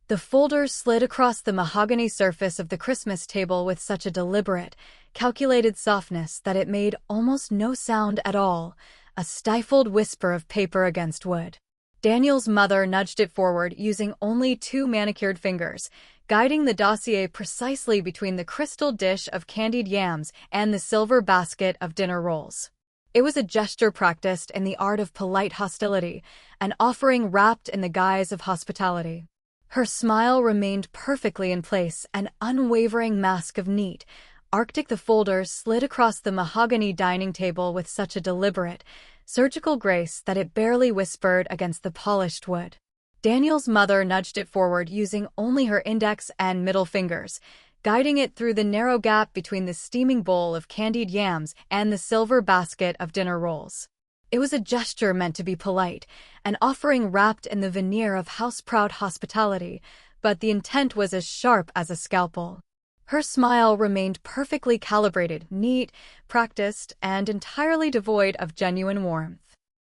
The folder slid across the mahogany surface of the Christmas table with such a deliberate, calculated softness that it made almost no sound at all, a stifled whisper of paper against wood. Daniel's mother nudged it forward using only 2 manicured fingers, guiding the dossier precisely between the crystal dish of candied yams and the silver basket of dinner rolls. It was a gesture practiced in the art of polite hostility, an offering wrapped in the guise of hospitality. Her smile remained perfectly in place, an unwavering mask of neat, Arctic. The folder slid across the mahogany dining table with such a deliberate, surgical grace that it barely whispered against the polished wood. Daniel's mother nudged it forward using only her index and middle fingers, guiding it through the narrow gap between the steaming bowl of candied yams and the silver basket of dinner rolls. It was a gesture meant to be polite, an offering wrapped in the veneer of house-proud hospitality, but the intent was as sharp as a scalpel. Her smile remained perfectly calibrated, neat, practiced, and entirely devoid of genuine warmth.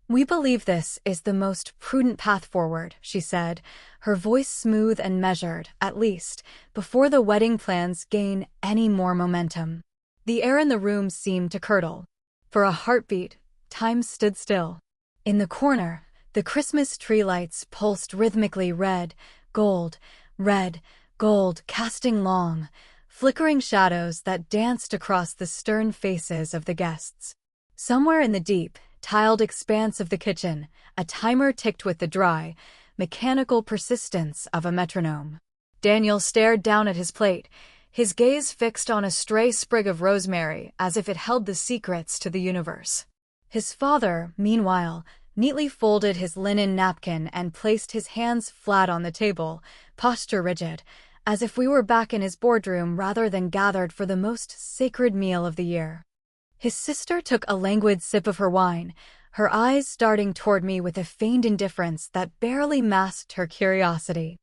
"We believe this is the most prudent path forward," she said, her voice smooth and measured, at least, before the wedding plans gain any more momentum. The air in the room seemed to curdle. For a heartbeat, time stood still. In the corner, the Christmas tree lights pulsed rhythmically red, gold, casting long, flickering shadows that danced across the stern faces of the guests. Somewhere in the deep, tiled expanse of the kitchen, a timer ticked with the dry, mechanical persistence of a metronome. Daniel stared down at his plate, his gaze fixed on a stray sprig of rosemary as if it held the secrets to the universe. His father, meanwhile, neatly folded his linen napkin and placed his hands flat on the table, posture rigid, as if we were back in his boardroom rather than gathered for the most sacred meal of the year. His sister took a languid sip of her wine, her eyes darting toward me with a feigned indifference that barely masked her curiosity.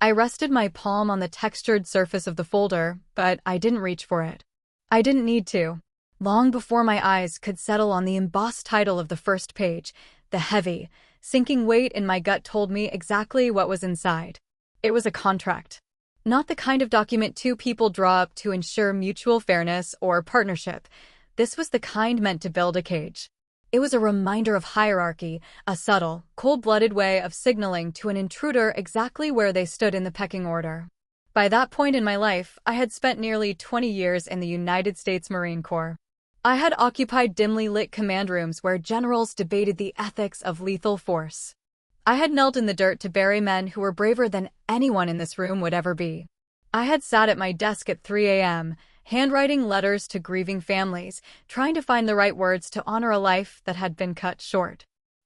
I rested my palm on the textured surface of the folder, but I didn't reach for it. I didn't need to. Long before my eyes could settle on the embossed title of the first page, the heavy, sinking weight in my gut told me exactly what was inside. It was a contract. Not the kind of document 2 people draw up to ensure mutual fairness or partnership. This was the kind meant to build a cage. It was a reminder of hierarchy, a subtle, cold-blooded way of signaling to an intruder exactly where they stood in the pecking order. By that point in my life, I had spent nearly 20 years in the United States Marine Corps. I had occupied dimly lit command rooms where generals debated the ethics of lethal force. I had knelt in the dirt to bury men who were braver than anyone in this room would ever be. I had sat at my desk at 3 a.m., handwriting letters to grieving families, trying to find the right words to honor a life that had been cut short.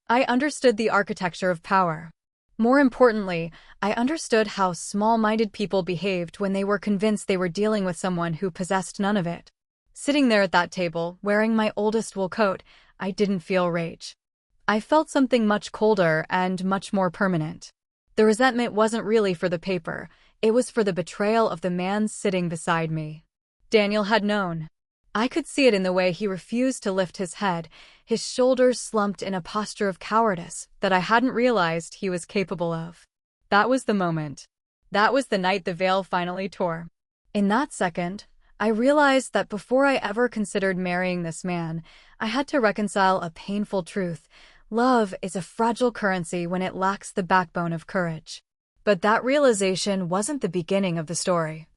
I understood the architecture of power. More importantly, I understood how small-minded people behaved when they were convinced they were dealing with someone who possessed none of it. Sitting there at that table, wearing my oldest wool coat, I didn't feel rage. I felt something much colder and much more permanent. The resentment wasn't really for the paper, it was for the betrayal of the man sitting beside me. Daniel had known. I could see it in the way he refused to lift his head, his shoulders slumped in a posture of cowardice that I hadn't realized he was capable of. That was the moment. That was the night the veil finally tore. In that second, I realized that before I ever considered marrying this man, I had to reconcile a painful truth. Love is a fragile currency when it lacks the backbone of courage. But that realization wasn't the beginning of the story.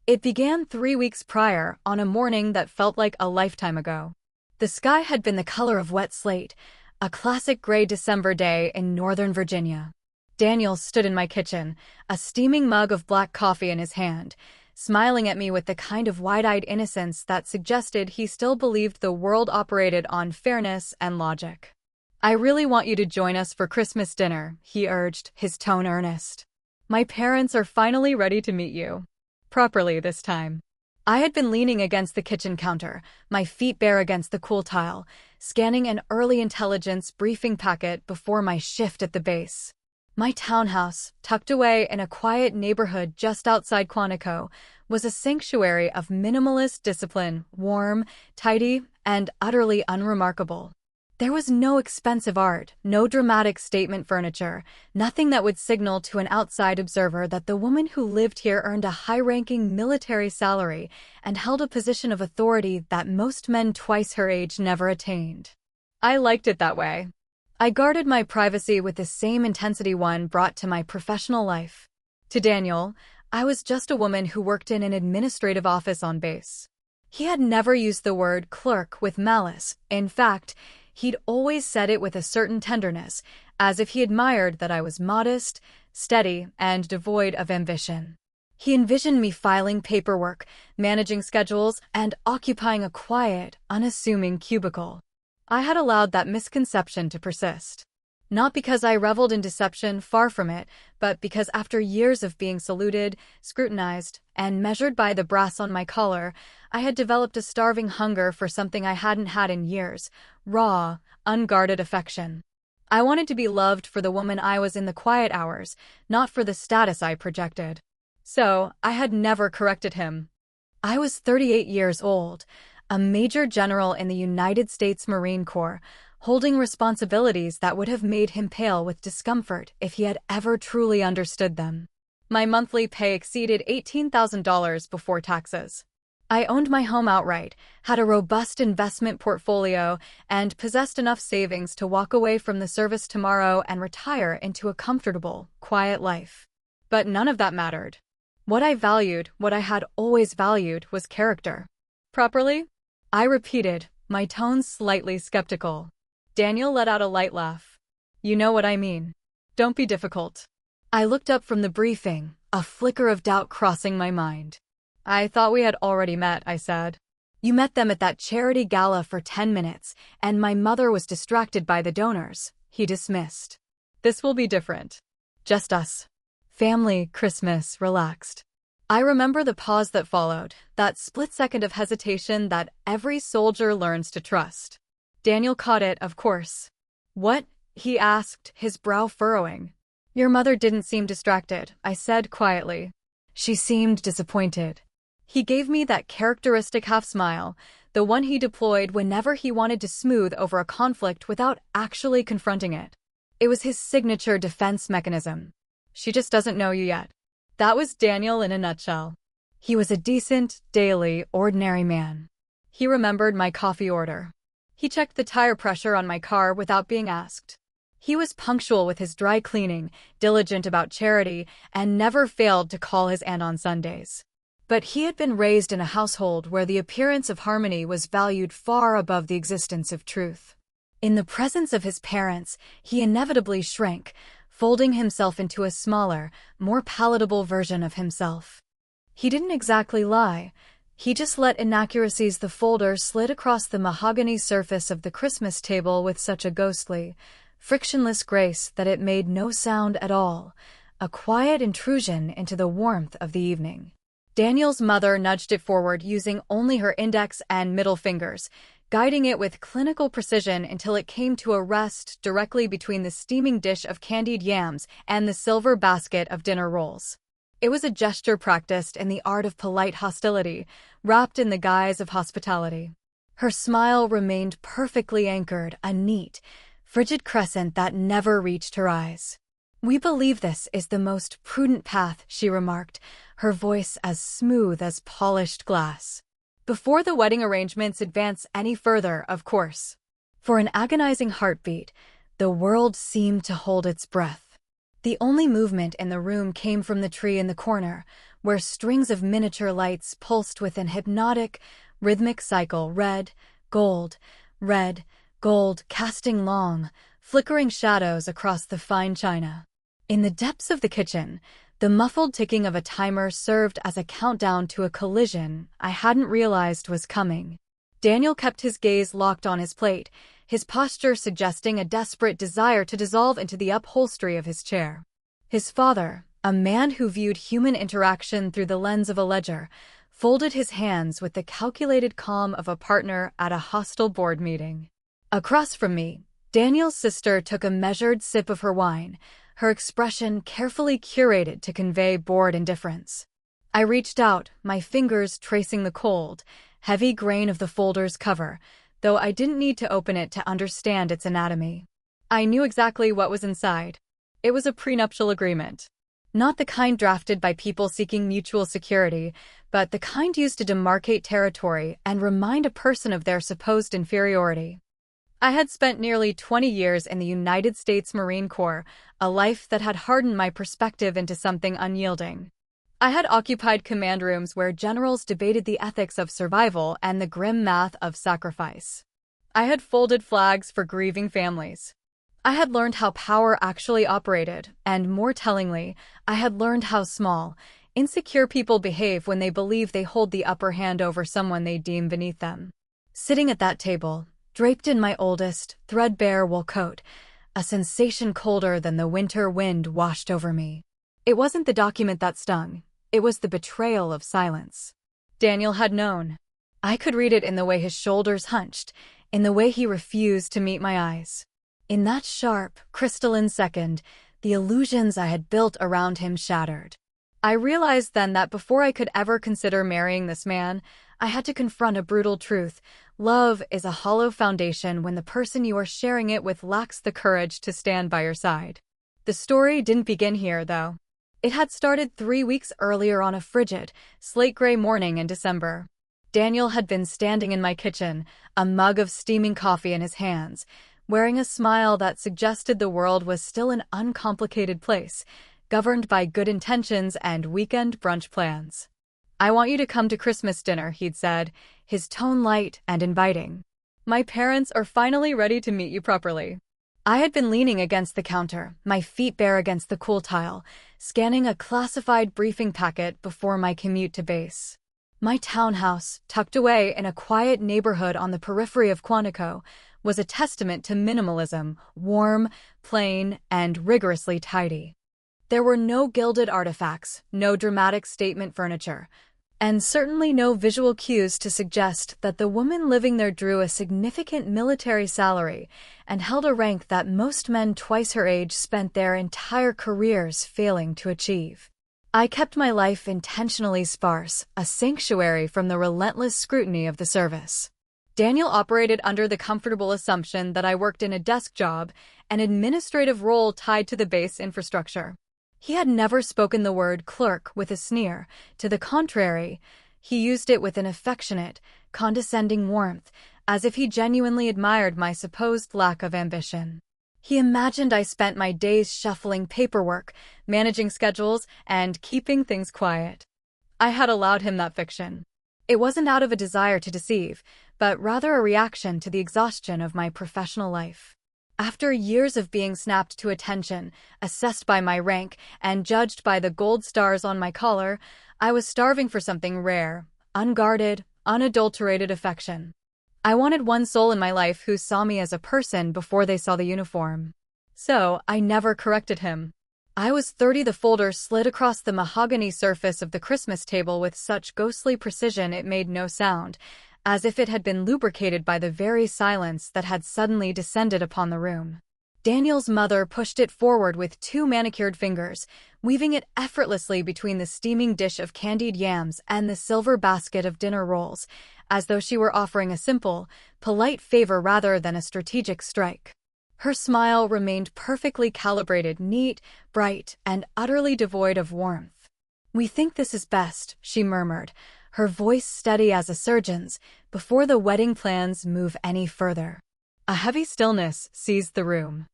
It began 3 weeks prior, on a morning that felt like a lifetime ago. The sky had been the color of wet slate, a classic gray December day in Northern Virginia. Daniel stood in my kitchen, a steaming mug of black coffee in his hand, smiling at me with the kind of wide-eyed innocence that suggested he still believed the world operated on fairness and logic. "I really want you to join us for Christmas dinner," he urged, his tone earnest. "My parents are finally ready to meet you. Properly this time." I had been leaning against the kitchen counter, my feet bare against the cool tile, scanning an early intelligence briefing packet before my shift at the base. My townhouse, tucked away in a quiet neighborhood just outside Quantico, was a sanctuary of minimalist discipline, warm, tidy, and utterly unremarkable. There was no expensive art, no dramatic statement furniture, nothing that would signal to an outside observer that the woman who lived here earned a high-ranking military salary and held a position of authority that most men twice her age never attained. I liked it that way. I guarded my privacy with the same intensity one brought to my professional life. To Daniel, I was just a woman who worked in an administrative office on base. He had never used the word clerk with malice. In fact, he'd always said it with a certain tenderness, as if he admired that I was modest, steady, and devoid of ambition. He envisioned me filing paperwork, managing schedules, and occupying a quiet, unassuming cubicle. I had allowed that misconception to persist. Not because I reveled in deception, far from it, but because after years of being saluted, scrutinized, and measured by the brass on my collar, I had developed a starving hunger for something I hadn't had in years: raw, unguarded affection. I wanted to be loved for the woman I was in the quiet hours, not for the status I projected. So, I had never corrected him. I was 38 years old, a major general in the United States Marine Corps, holding responsibilities that would have made him pale with discomfort if he had ever truly understood them. My monthly pay exceeded $18,000 before taxes. I owned my home outright, had a robust investment portfolio, and possessed enough savings to walk away from the service tomorrow and retire into a comfortable, quiet life. But none of that mattered. What I valued, what I had always valued, was character. Properly? I repeated, my tone slightly skeptical. Daniel let out a light laugh. You know what I mean. Don't be difficult. I looked up from the briefing, a flicker of doubt crossing my mind. I thought we had already met, I said. You met them at that charity gala for 10 minutes, and my mother was distracted by the donors, he dismissed. This will be different. Just us. Family, Christmas, relaxed. I remember the pause that followed, that split second of hesitation that every soldier learns to trust. Daniel caught it, of course. What? He asked, his brow furrowing. Your mother didn't seem distracted, I said quietly. She seemed disappointed. He gave me that characteristic half-smile, the one he deployed whenever he wanted to smooth over a conflict without actually confronting it. It was his signature defense mechanism. She just doesn't know you yet. That was Daniel in a nutshell. He was a decent, daily, ordinary man. He remembered my coffee order. He checked the tire pressure on my car without being asked. He was punctual with his dry cleaning, diligent about charity, and never failed to call his aunt on Sundays. But he had been raised in a household where the appearance of harmony was valued far above the existence of truth. In the presence of his parents, he inevitably shrank, folding himself into a smaller, more palatable version of himself. He didn't exactly lie. He just let inaccuracies. The folder slid across the mahogany surface of the Christmas table with such a ghostly, frictionless grace that it made no sound at all, a quiet intrusion into the warmth of the evening. Daniel's mother nudged it forward using only her index and middle fingers, guiding it with clinical precision until it came to a rest directly between the steaming dish of candied yams and the silver basket of dinner rolls. It was a gesture practiced in the art of polite hostility, wrapped in the guise of hospitality. Her smile remained perfectly anchored, a neat, frigid crescent that never reached her eyes. We believe this is the most prudent path, she remarked, her voice as smooth as polished glass. Before the wedding arrangements advance any further, of course. For an agonizing heartbeat, the world seemed to hold its breath. The only movement in the room came from the tree in the corner, where strings of miniature lights pulsed with an hypnotic, rhythmic cycle, red, gold, casting long, flickering shadows across the fine china. In the depths of the kitchen, the muffled ticking of a timer served as a countdown to a collision I hadn't realized was coming. Daniel kept his gaze locked on his plate, his posture suggesting a desperate desire to dissolve into the upholstery of his chair. His father, a man who viewed human interaction through the lens of a ledger, folded his hands with the calculated calm of a partner at a hostile board meeting. Across from me, Daniel's sister took a measured sip of her wine, her expression carefully curated to convey bored indifference. I reached out, my fingers tracing the cold, heavy grain of the folder's cover, though I didn't need to open it to understand its anatomy. I knew exactly what was inside. It was a prenuptial agreement. Not the kind drafted by people seeking mutual security, but the kind used to demarcate territory and remind a person of their supposed inferiority. I had spent nearly 20 years in the United States Marine Corps, a life that had hardened my perspective into something unyielding. I had occupied command rooms where generals debated the ethics of survival and the grim math of sacrifice. I had folded flags for grieving families. I had learned how power actually operated, and more tellingly, I had learned how small, insecure people behave when they believe they hold the upper hand over someone they deem beneath them. Sitting at that table, draped in my oldest, threadbare wool coat, a sensation colder than the winter wind washed over me. It wasn't the document that stung. It was the betrayal of silence. Daniel had known. I could read it in the way his shoulders hunched, in the way he refused to meet my eyes. In that sharp, crystalline second, the illusions I had built around him shattered. I realized then that before I could ever consider marrying this man, I had to confront a brutal truth. Love is a hollow foundation when the person you are sharing it with lacks the courage to stand by your side. The story didn't begin here, though. It had started 3 weeks earlier on a frigid, slate-gray morning in December. Daniel had been standing in my kitchen, a mug of steaming coffee in his hands, wearing a smile that suggested the world was still an uncomplicated place, governed by good intentions and weekend brunch plans. "I want you to come to Christmas dinner," he'd said, his tone light and inviting. "My parents are finally ready to meet you properly." I had been leaning against the counter, my feet bare against the cool tile, scanning a classified briefing packet before my commute to base. My townhouse, tucked away in a quiet neighborhood on the periphery of Quantico, was a testament to minimalism, warm, plain, and rigorously tidy. There were no gilded artifacts, no dramatic statement furniture, and certainly no visual cues to suggest that the woman living there drew a significant military salary and held a rank that most men twice her age spent their entire careers failing to achieve. I kept my life intentionally sparse, a sanctuary from the relentless scrutiny of the service. Daniel operated under the comfortable assumption that I worked in a desk job, an administrative role tied to the base infrastructure. He had never spoken the word clerk with a sneer. To the contrary, he used it with an affectionate, condescending warmth, as if he genuinely admired my supposed lack of ambition. He imagined I spent my days shuffling paperwork, managing schedules, and keeping things quiet. I had allowed him that fiction. It wasn't out of a desire to deceive, but rather a reaction to the exhaustion of my professional life. After years of being snapped to attention, assessed by my rank, and judged by the gold stars on my collar, I was starving for something rare, unguarded, unadulterated affection. I wanted one soul in my life who saw me as a person before they saw the uniform. So, I never corrected him. I was 30. The folder slid across the mahogany surface of the Christmas table with such ghostly precision it made no sound, as if it had been lubricated by the very silence that had suddenly descended upon the room. Daniel's mother pushed it forward with 2 manicured fingers, weaving it effortlessly between the steaming dish of candied yams and the silver basket of dinner rolls, as though she were offering a simple, polite favor rather than a strategic strike. Her smile remained perfectly calibrated, neat, bright, and utterly devoid of warmth. "We think this is best," she murmured, her voice steady as a surgeon's, before the wedding plans move any further. A heavy stillness seized the room.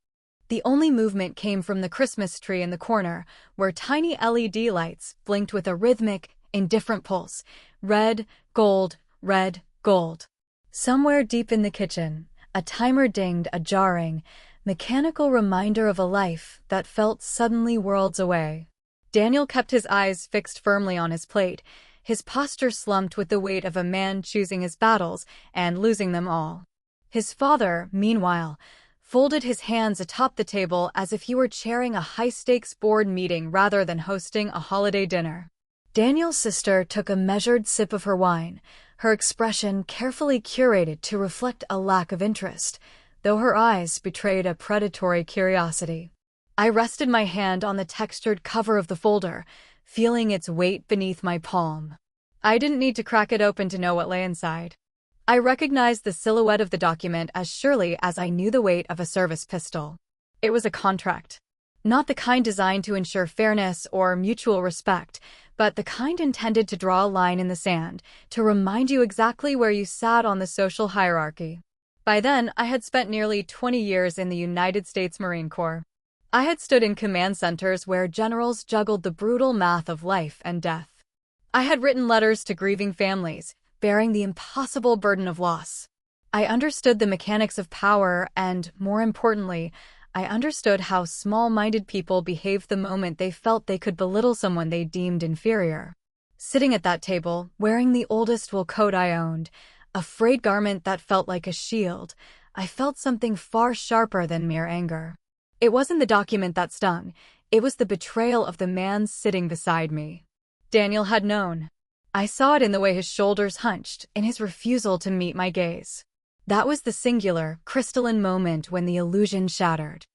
The only movement came from the Christmas tree in the corner, where tiny LED lights blinked with a rhythmic, indifferent pulse. Red, gold, red, gold. Somewhere deep in the kitchen, a timer dinged, a jarring, mechanical reminder of a life that felt suddenly worlds away. Daniel kept his eyes fixed firmly on his plate, his posture slumped with the weight of a man choosing his battles and losing them all. His father, meanwhile, folded his hands atop the table as if he were chairing a high-stakes board meeting rather than hosting a holiday dinner. Daniel's sister took a measured sip of her wine, her expression carefully curated to reflect a lack of interest, though her eyes betrayed a predatory curiosity. I rested my hand on the textured cover of the folder, feeling its weight beneath my palm. I didn't need to crack it open to know what lay inside. I recognized the silhouette of the document as surely as I knew the weight of a service pistol. It was a contract. Not the kind designed to ensure fairness or mutual respect, but the kind intended to draw a line in the sand, to remind you exactly where you sat on the social hierarchy. By then, I had spent nearly 20 years in the United States Marine Corps. I had stood in command centers where generals juggled the brutal math of life and death. I had written letters to grieving families, bearing the impossible burden of loss. I understood the mechanics of power and, more importantly, I understood how small-minded people behaved the moment they felt they could belittle someone they deemed inferior. Sitting at that table, wearing the oldest wool coat I owned, a frayed garment that felt like a shield, I felt something far sharper than mere anger. It wasn't the document that stung, it was the betrayal of the man sitting beside me. Daniel had known. I saw it in the way his shoulders hunched, in his refusal to meet my gaze. That was the singular, crystalline moment when the illusion shattered.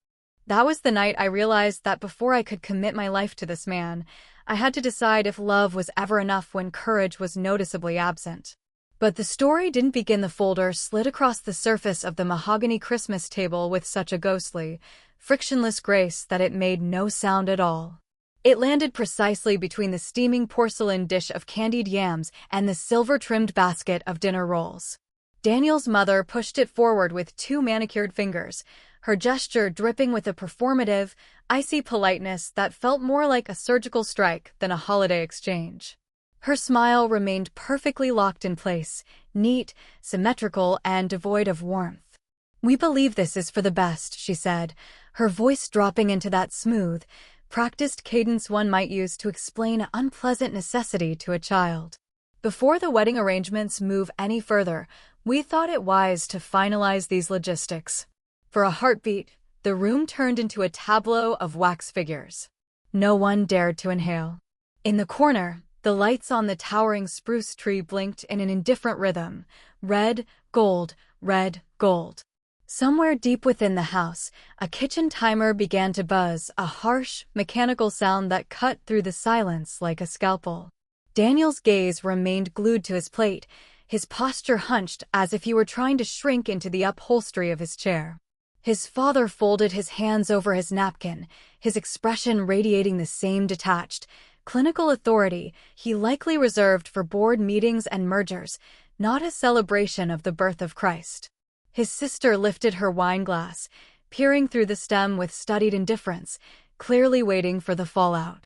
That was the night I realized that before I could commit my life to this man, I had to decide if love was ever enough when courage was noticeably absent. But the story didn't begin. The folder slid across the surface of the mahogany Christmas table with such a ghostly, frictionless grace that it made no sound at all. It landed precisely between the steaming porcelain dish of candied yams and the silver-trimmed basket of dinner rolls. Daniel's mother pushed it forward with 2 manicured fingers, her gesture dripping with a performative, icy politeness that felt more like a surgical strike than a holiday exchange. Her smile remained perfectly locked in place, neat, symmetrical, and devoid of warmth. "We believe this is for the best," she said, her voice dropping into that smooth, practiced cadence one might use to explain an unpleasant necessity to a child. Before the wedding arrangements move any further, we thought it wise to finalize these logistics. For a heartbeat, the room turned into a tableau of wax figures. No one dared to inhale. In the corner, the lights on the towering spruce tree blinked in an indifferent rhythm. Red, gold, red, gold. Somewhere deep within the house, a kitchen timer began to buzz, a harsh, mechanical sound that cut through the silence like a scalpel. Daniel's gaze remained glued to his plate, his posture hunched as if he were trying to shrink into the upholstery of his chair. His father folded his hands over his napkin, his expression radiating the same detached, clinical authority he likely reserved for board meetings and mergers, not a celebration of the birth of Christ. His sister lifted her wine glass, peering through the stem with studied indifference, clearly waiting for the fallout.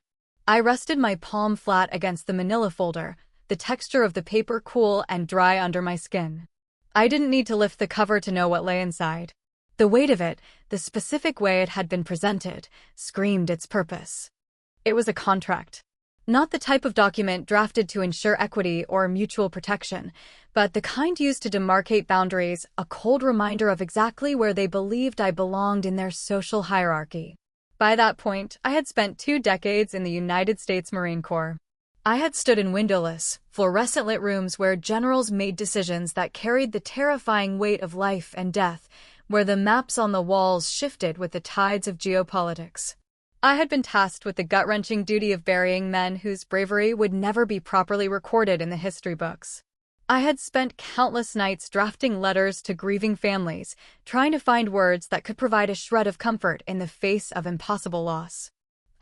I rested my palm flat against the manila folder, the texture of the paper cool and dry under my skin. I didn't need to lift the cover to know what lay inside. The weight of it, the specific way it had been presented, screamed its purpose. It was a contract. Not the type of document drafted to ensure equity or mutual protection, but the kind used to demarcate boundaries, a cold reminder of exactly where they believed I belonged in their social hierarchy. By that point, I had spent 2 decades in the United States Marine Corps. I had stood in windowless, fluorescent-lit rooms where generals made decisions that carried the terrifying weight of life and death, where the maps on the walls shifted with the tides of geopolitics. I had been tasked with the gut-wrenching duty of burying men whose bravery would never be properly recorded in the history books. I had spent countless nights drafting letters to grieving families, trying to find words that could provide a shred of comfort in the face of impossible loss.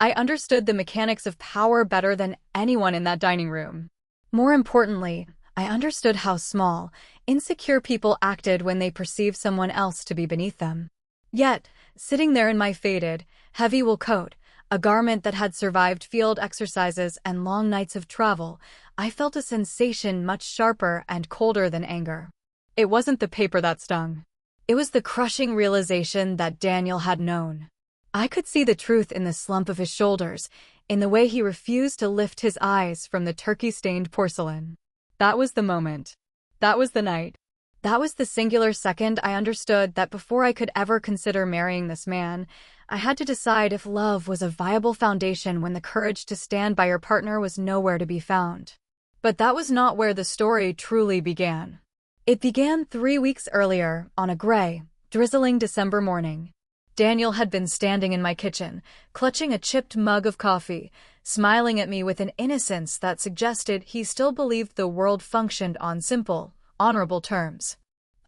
I understood the mechanics of power better than anyone in that dining room. More importantly, I understood how small, insecure people acted when they perceived someone else to be beneath them. Yet, sitting there in my faded, heavy wool coat, a garment that had survived field exercises and long nights of travel, I felt a sensation much sharper and colder than anger. It wasn't the paper that stung. It was the crushing realization that Daniel had known. I could see the truth in the slump of his shoulders, in the way he refused to lift his eyes from the turkey-stained porcelain. That was the moment. That was the night. That was the singular second I understood that before I could ever consider marrying this man, I had to decide if love was a viable foundation when the courage to stand by your partner was nowhere to be found. But that was not where the story truly began. It began 3 weeks earlier, on a gray, drizzling December morning. Daniel had been standing in my kitchen, clutching a chipped mug of coffee, smiling at me with an innocence that suggested he still believed the world functioned on simple, honorable terms.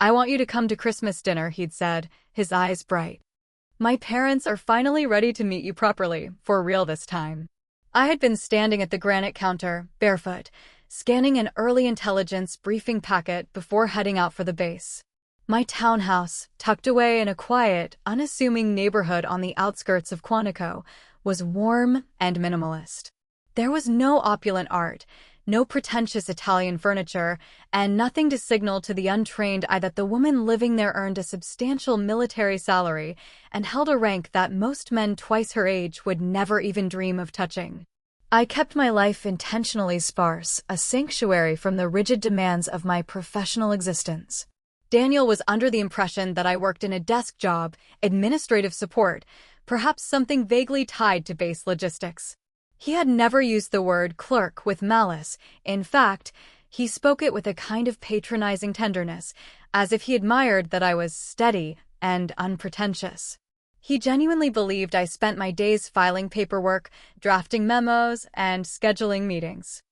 "I want you to come to Christmas dinner," he'd said, his eyes bright. "My parents are finally ready to meet you properly, for real this time." I had been standing at the granite counter, barefoot, scanning an early intelligence briefing packet before heading out for the base. My townhouse, tucked away in a quiet, unassuming neighborhood on the outskirts of Quantico, was warm and minimalist. There was no opulent art, no pretentious Italian furniture, and nothing to signal to the untrained eye that the woman living there earned a substantial military salary and held a rank that most men twice her age would never even dream of touching. I kept my life intentionally sparse, a sanctuary from the rigid demands of my professional existence. Daniel was under the impression that I worked in a desk job, administrative support, perhaps something vaguely tied to base logistics. He had never used the word clerk with malice. In fact, he spoke it with a kind of patronizing tenderness, as if he admired that I was steady and unpretentious. He genuinely believed I spent my days filing paperwork, drafting memos, and scheduling meetings.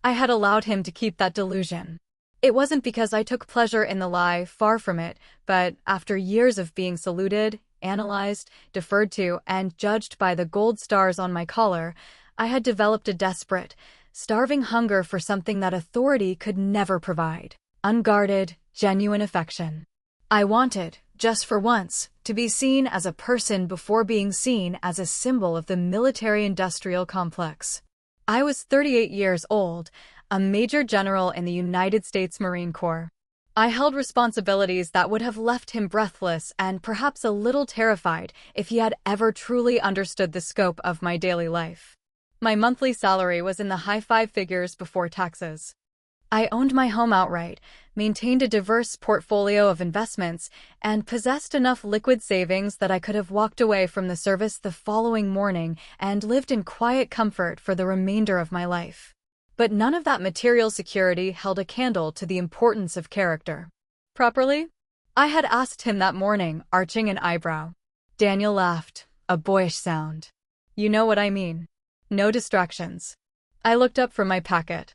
I had allowed him to keep that delusion. It wasn't because I took pleasure in the lie, far from it, but after years of being saluted, analyzed, deferred to, and judged by the gold stars on my collar, I had developed a desperate, starving hunger for something that authority could never provide: unguarded, genuine affection. I wanted, just for once, to be seen as a person before being seen as a symbol of the military-industrial complex. I was 38 years old, a major general in the United States Marine Corps. I held responsibilities that would have left him breathless and perhaps a little terrified if he had ever truly understood the scope of my daily life. My monthly salary was in the high five figures before taxes. I owned my home outright, maintained a diverse portfolio of investments, and possessed enough liquid savings that I could have walked away from the service the following morning and lived in quiet comfort for the remainder of my life. But none of that material security held a candle to the importance of character. "Properly?" I had asked him that morning, arching an eyebrow. Daniel laughed, a boyish sound. "You know what I mean. No distractions." I looked up from my packet.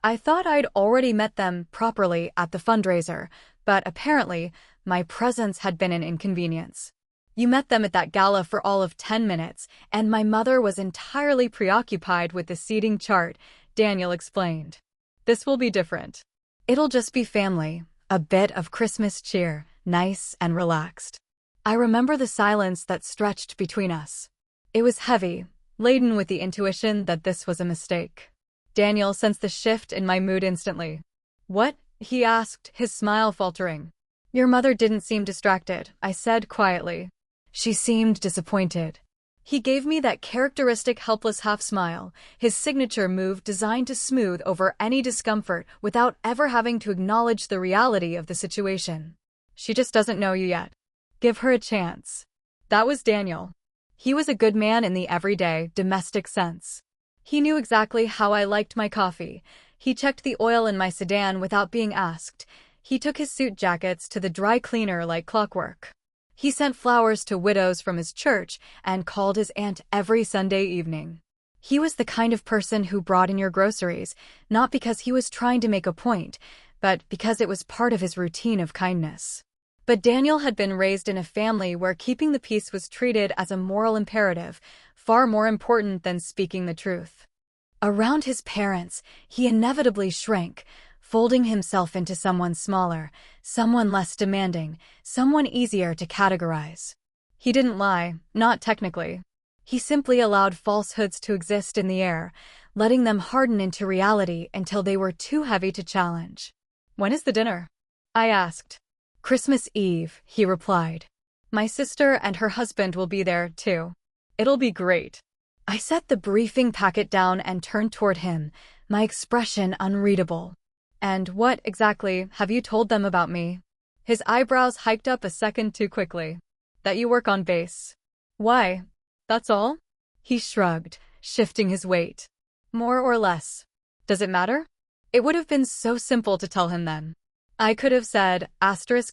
I thought I'd already met them properly at the fundraiser, but apparently my presence had been an inconvenience. "You met them at that gala for all of 10 minutes, and my mother was entirely preoccupied with the seating chart," Daniel explained. "This will be different. It'll just be family, a bit of Christmas cheer, nice and relaxed." I remember the silence that stretched between us. It was heavy, laden with the intuition that this was a mistake. Daniel sensed the shift in my mood instantly. "What?" he asked, his smile faltering. "Your mother didn't seem distracted," I said quietly. "She seemed disappointed." He gave me that characteristic helpless half-smile, his signature move designed to smooth over any discomfort without ever having to acknowledge the reality of the situation. "She just doesn't know you yet. Give her a chance." That was Daniel. He was a good man in the everyday, domestic sense. He knew exactly how I liked my coffee. He checked the oil in my sedan without being asked. He took his suit jackets to the dry cleaner like clockwork. He sent flowers to widows from his church and called his aunt every Sunday evening. He was the kind of person who brought in your groceries, not because he was trying to make a point, but because it was part of his routine of kindness. But Daniel had been raised in a family where keeping the peace was treated as a moral imperative, far more important than speaking the truth. Around his parents, he inevitably shrank, folding himself into someone smaller, someone less demanding, someone easier to categorize. He didn't lie, not technically. He simply allowed falsehoods to exist in the air, letting them harden into reality until they were too heavy to challenge. "When is the dinner?" I asked. "Christmas Eve," he replied. "My sister and her husband will be there, too. It'll be great." I set the briefing packet down and turned toward him, my expression unreadable. "And what, exactly, have you told them about me?" His eyebrows hiked up a second too quickly. "That you work on base." "Why? That's all?" He shrugged, shifting his weight. "More or less. Does it matter?" It would have been so simple to tell him then. I could have said,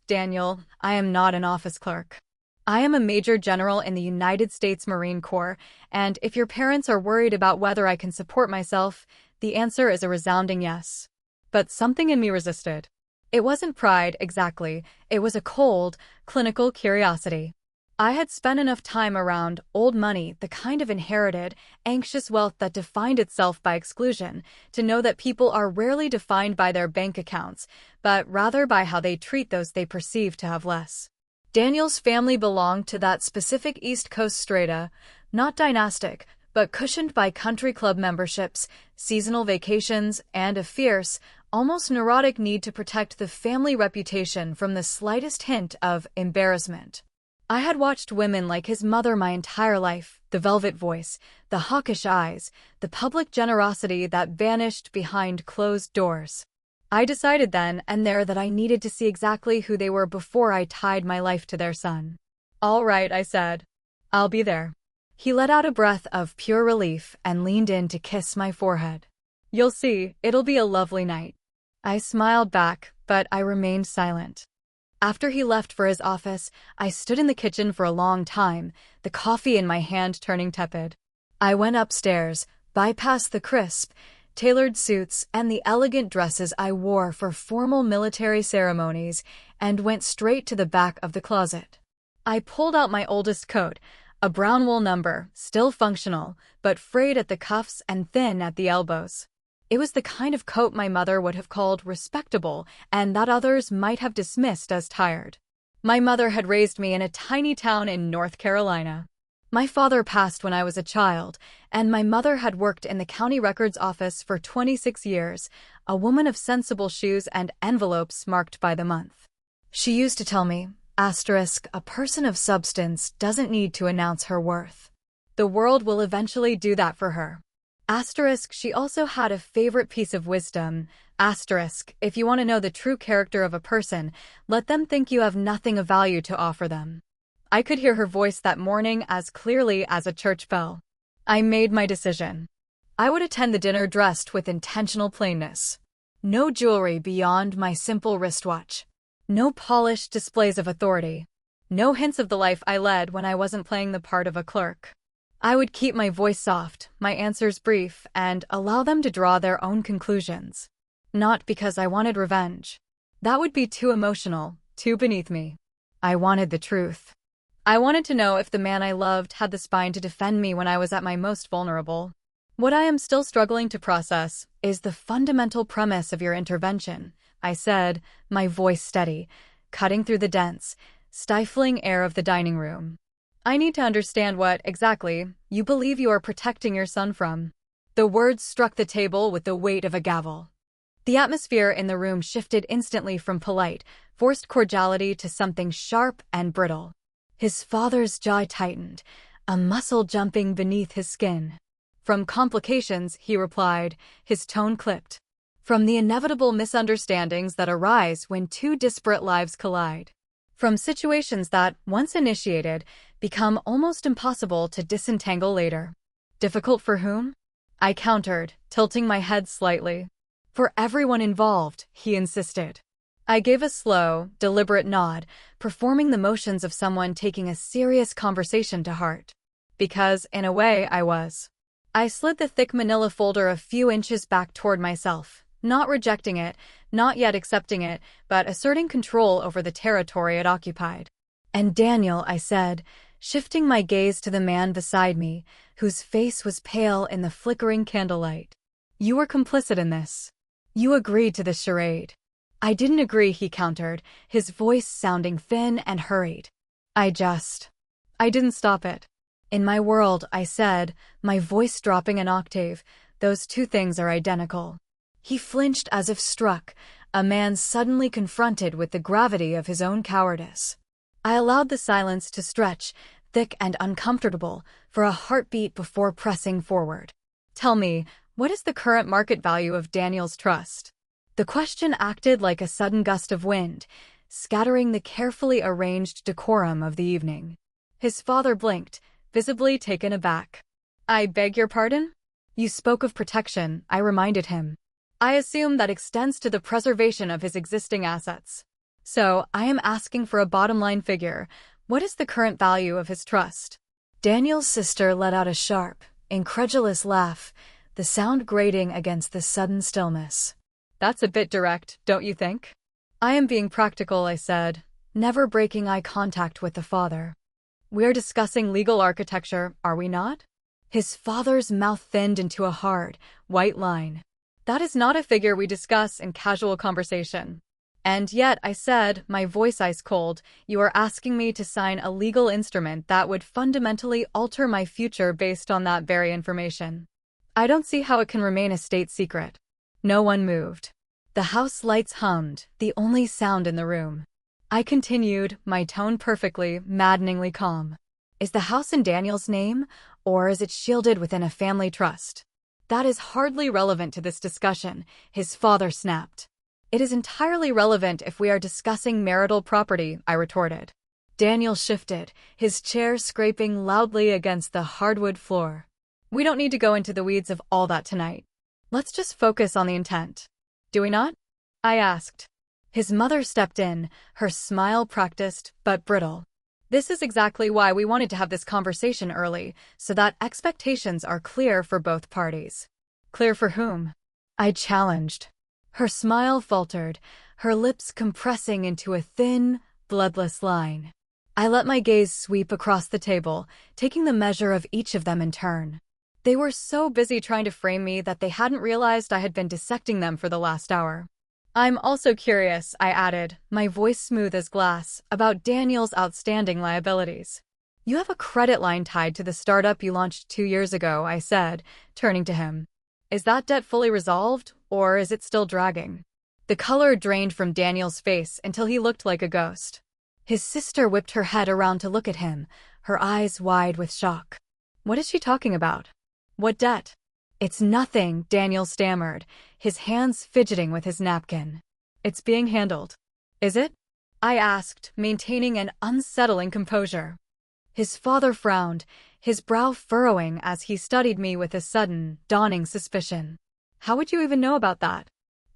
"Daniel, I am not an office clerk. I am a major general in the United States Marine Corps, and if your parents are worried about whether I can support myself, the answer is a resounding yes." But something in me resisted. It wasn't pride, exactly. It was a cold, clinical curiosity. I had spent enough time around old money, the kind of inherited, anxious wealth that defined itself by exclusion, to know that people are rarely defined by their bank accounts, but rather by how they treat those they perceive to have less. Daniel's family belonged to that specific East Coast strata, not dynastic, but cushioned by country club memberships, seasonal vacations, and a fierce, almost neurotic need to protect the family reputation from the slightest hint of embarrassment. I had watched women like his mother my entire life, the velvet voice, the hawkish eyes, the public generosity that vanished behind closed doors. I decided then and there that I needed to see exactly who they were before I tied my life to their son. "All right," I said. "I'll be there." He let out a breath of pure relief and leaned in to kiss my forehead. "You'll see, it'll be a lovely night." I smiled back, but I remained silent. After he left for his office, I stood in the kitchen for a long time, the coffee in my hand turning tepid. I went upstairs, bypassed the crisp, tailored suits and the elegant dresses I wore for formal military ceremonies, and went straight to the back of the closet. I pulled out my oldest coat, a brown wool number, still functional, but frayed at the cuffs and thin at the elbows. It was the kind of coat my mother would have called respectable and that others might have dismissed as tired. My mother had raised me in a tiny town in North Carolina. My father passed when I was a child, and my mother had worked in the county records office for 26 years, a woman of sensible shoes and envelopes marked by the month. She used to tell me, a person of substance doesn't need to announce her worth. The world will eventually do that for her. She also had a favorite piece of wisdom. If you want to know the true character of a person, let them think you have nothing of value to offer them. I could hear her voice that morning as clearly as a church bell. I made my decision. I would attend the dinner dressed with intentional plainness. No jewelry beyond my simple wristwatch. No polished displays of authority. No hints of the life I led when I wasn't playing the part of a clerk. I would keep my voice soft, my answers brief, and allow them to draw their own conclusions. Not because I wanted revenge. That would be too emotional, too beneath me. I wanted the truth. I wanted to know if the man I loved had the spine to defend me when I was at my most vulnerable. What I am still struggling to process is the fundamental premise of your intervention, I said, my voice steady, cutting through the dense, stifling air of the dining room. I need to understand what, exactly, you believe you are protecting your son from. The words struck the table with the weight of a gavel. The atmosphere in the room shifted instantly from polite, forced cordiality to something sharp and brittle. His father's jaw tightened, a muscle jumping beneath his skin. "From complications," he replied, his tone clipped. "From the inevitable misunderstandings that arise when two disparate lives collide. From situations that, once initiated, become almost impossible to disentangle later." "Difficult for whom?" I countered, tilting my head slightly. "For everyone involved," he insisted. I gave a slow, deliberate nod, performing the motions of someone taking a serious conversation to heart. Because, in a way, I was. I slid the thick manila folder a few inches back toward myself, not rejecting it, not yet accepting it, but asserting control over the territory it occupied. "And Daniel," I said, shifting my gaze to the man beside me, whose face was pale in the flickering candlelight. "You were complicit in this. You agreed to this charade." "I didn't agree," he countered, his voice sounding thin and hurried. I didn't stop it. "In my world," I said, my voice dropping an octave, "those two things are identical." He flinched as if struck, a man suddenly confronted with the gravity of his own cowardice. I allowed the silence to stretch, thick and uncomfortable, for a heartbeat before pressing forward. "Tell me, what is the current market value of Daniel's trust?" The question acted like a sudden gust of wind, scattering the carefully arranged decorum of the evening. His father blinked, visibly taken aback. "I beg your pardon?" "You spoke of protection," I reminded him. "I assume that extends to the preservation of his existing assets. So, I am asking for a bottom-line figure. What is the current value of his trust?" Daniel's sister let out a sharp, incredulous laugh, the sound grating against the sudden stillness. "That's a bit direct, don't you think?" I am being practical, I said, never breaking eye contact with the father. We're discussing legal architecture, are we not? His father's mouth thinned into a hard, white line. That is not a figure we discuss in casual conversation. And yet, I said, my voice ice cold, you are asking me to sign a legal instrument that would fundamentally alter my future based on that very information. I don't see how it can remain a state secret. No one moved. The house lights hummed, the only sound in the room. I continued, my tone perfectly, maddeningly calm. Is the house in Daniel's name, or is it shielded within a family trust? That is hardly relevant to this discussion, his father snapped. It is entirely relevant if we are discussing marital property, I retorted. Daniel shifted, his chair scraping loudly against the hardwood floor. We don't need to go into the weeds of all that tonight. Let's just focus on the intent. Do we not? I asked. His mother stepped in, her smile practiced but brittle. This is exactly why we wanted to have this conversation early, so that expectations are clear for both parties. Clear for whom? I challenged. Her smile faltered, her lips compressing into a thin, bloodless line. I let my gaze sweep across the table, taking the measure of each of them in turn. They were so busy trying to frame me that they hadn't realized I had been dissecting them for the last hour. I'm also curious, I added, my voice smooth as glass, about Daniel's outstanding liabilities. You have a credit line tied to the startup you launched 2 years ago, I said, turning to him. Is that debt fully resolved, or is it still dragging? The color drained from Daniel's face until he looked like a ghost. His sister whipped her head around to look at him, her eyes wide with shock. What is she talking about? What debt? It's nothing, Daniel stammered, his hands fidgeting with his napkin. It's being handled. Is it? I asked, maintaining an unsettling composure. His father frowned, his brow furrowing as he studied me with a sudden, dawning suspicion. How would you even know about that?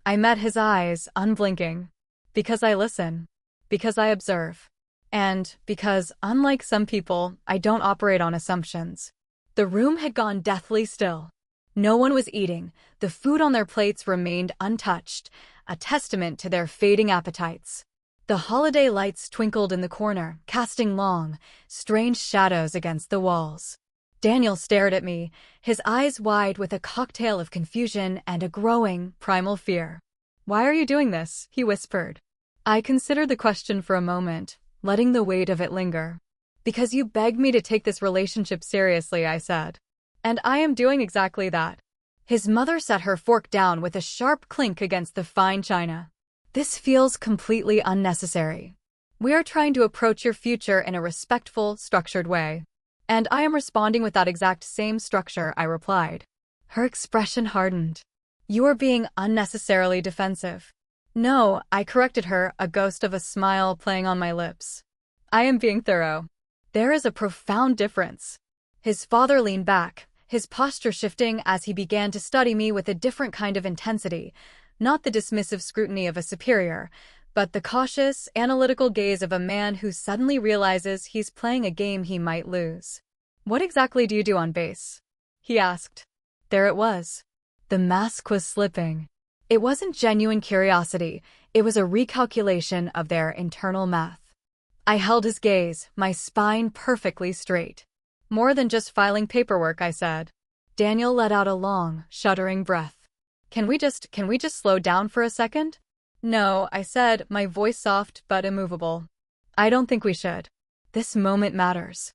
I met his eyes, unblinking. Because I listen. Because I observe. And because, unlike some people, I don't operate on assumptions. The room had gone deathly still. No one was eating, the food on their plates remained untouched, a testament to their fading appetites. The holiday lights twinkled in the corner, casting long, strange shadows against the walls. Daniel stared at me, his eyes wide with a cocktail of confusion and a growing, primal fear. Why are you doing this? He whispered. I considered the question for a moment, letting the weight of it linger. Because you begged me to take this relationship seriously, I said. And I am doing exactly that. His mother set her fork down with a sharp clink against the fine china. This feels completely unnecessary. We are trying to approach your future in a respectful, structured way. And I am responding with that exact same structure, I replied. Her expression hardened. You are being unnecessarily defensive. No, I corrected her, a ghost of a smile playing on my lips. I am being thorough. There is a profound difference. His father leaned back, his posture shifting as he began to study me with a different kind of intensity, not the dismissive scrutiny of a superior, but the cautious, analytical gaze of a man who suddenly realizes he's playing a game he might lose. What exactly do you do on base? He asked. There it was. The mask was slipping. It wasn't genuine curiosity, it was a recalculation of their internal math. I held his gaze, my spine perfectly straight. More than just filing paperwork, I said. Daniel let out a long, shuddering breath. Can we just slow down for a second? No, I said, my voice soft but immovable. I don't think we should. This moment matters.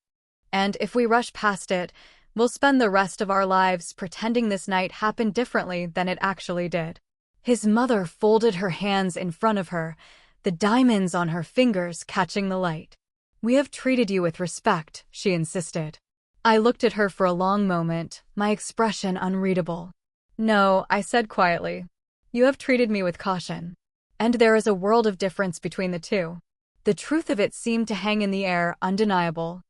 And if we rush past it, we'll spend the rest of our lives pretending this night happened differently than it actually did. His mother folded her hands in front of her, the diamonds on her fingers catching the light. We have treated you with respect, she insisted. I looked at her for a long moment, my expression unreadable. No, I said quietly. You have treated me with caution. And there is a world of difference between the two. The truth of it seemed to hang in the air, undeniable.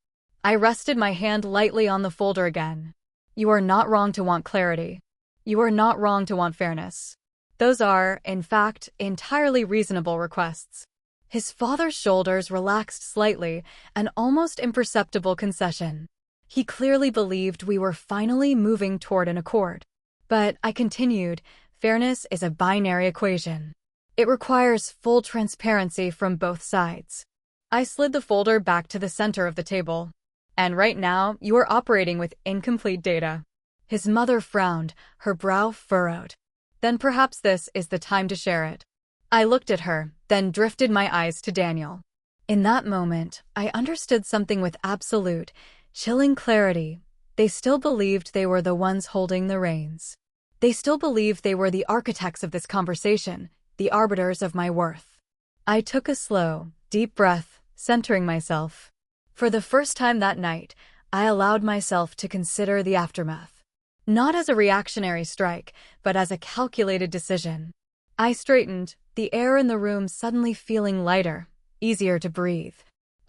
I rested my hand lightly on the folder again. You are not wrong to want clarity. You are not wrong to want fairness. Those are, in fact, entirely reasonable requests. His father's shoulders relaxed slightly, an almost imperceptible concession. He clearly believed we were finally moving toward an accord. But, I continued, fairness is a binary equation. It requires full transparency from both sides. I slid the folder back to the center of the table. And right now, you are operating with incomplete data. His mother frowned, her brow furrowed. Then perhaps this is the time to share it. I looked at her, then drifted my eyes to Daniel. In that moment, I understood something with absolute, chilling clarity. They still believed they were the ones holding the reins. They still believed they were the architects of this conversation, the arbiters of my worth. I took a slow, deep breath, centering myself. For the first time that night, I allowed myself to consider the aftermath. Not as a reactionary strike, but as a calculated decision. I straightened, the air in the room suddenly feeling lighter, easier to breathe.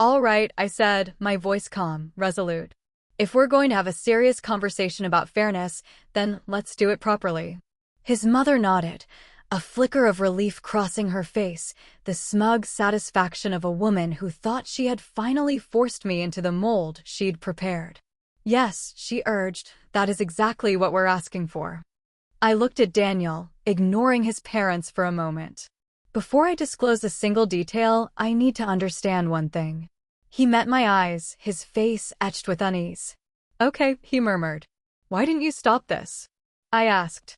"All right," I said, my voice calm, resolute. "If we're going to have a serious conversation about fairness, then let's do it properly." His mother nodded, a flicker of relief crossing her face, the smug satisfaction of a woman who thought she had finally forced me into the mold she'd prepared. "Yes," she urged, "that is exactly what we're asking for." I looked at Daniel, ignoring his parents for a moment. Before I disclose a single detail, I need to understand one thing. He met my eyes, his face etched with unease. "Okay," he murmured. "Why didn't you stop this?" I asked.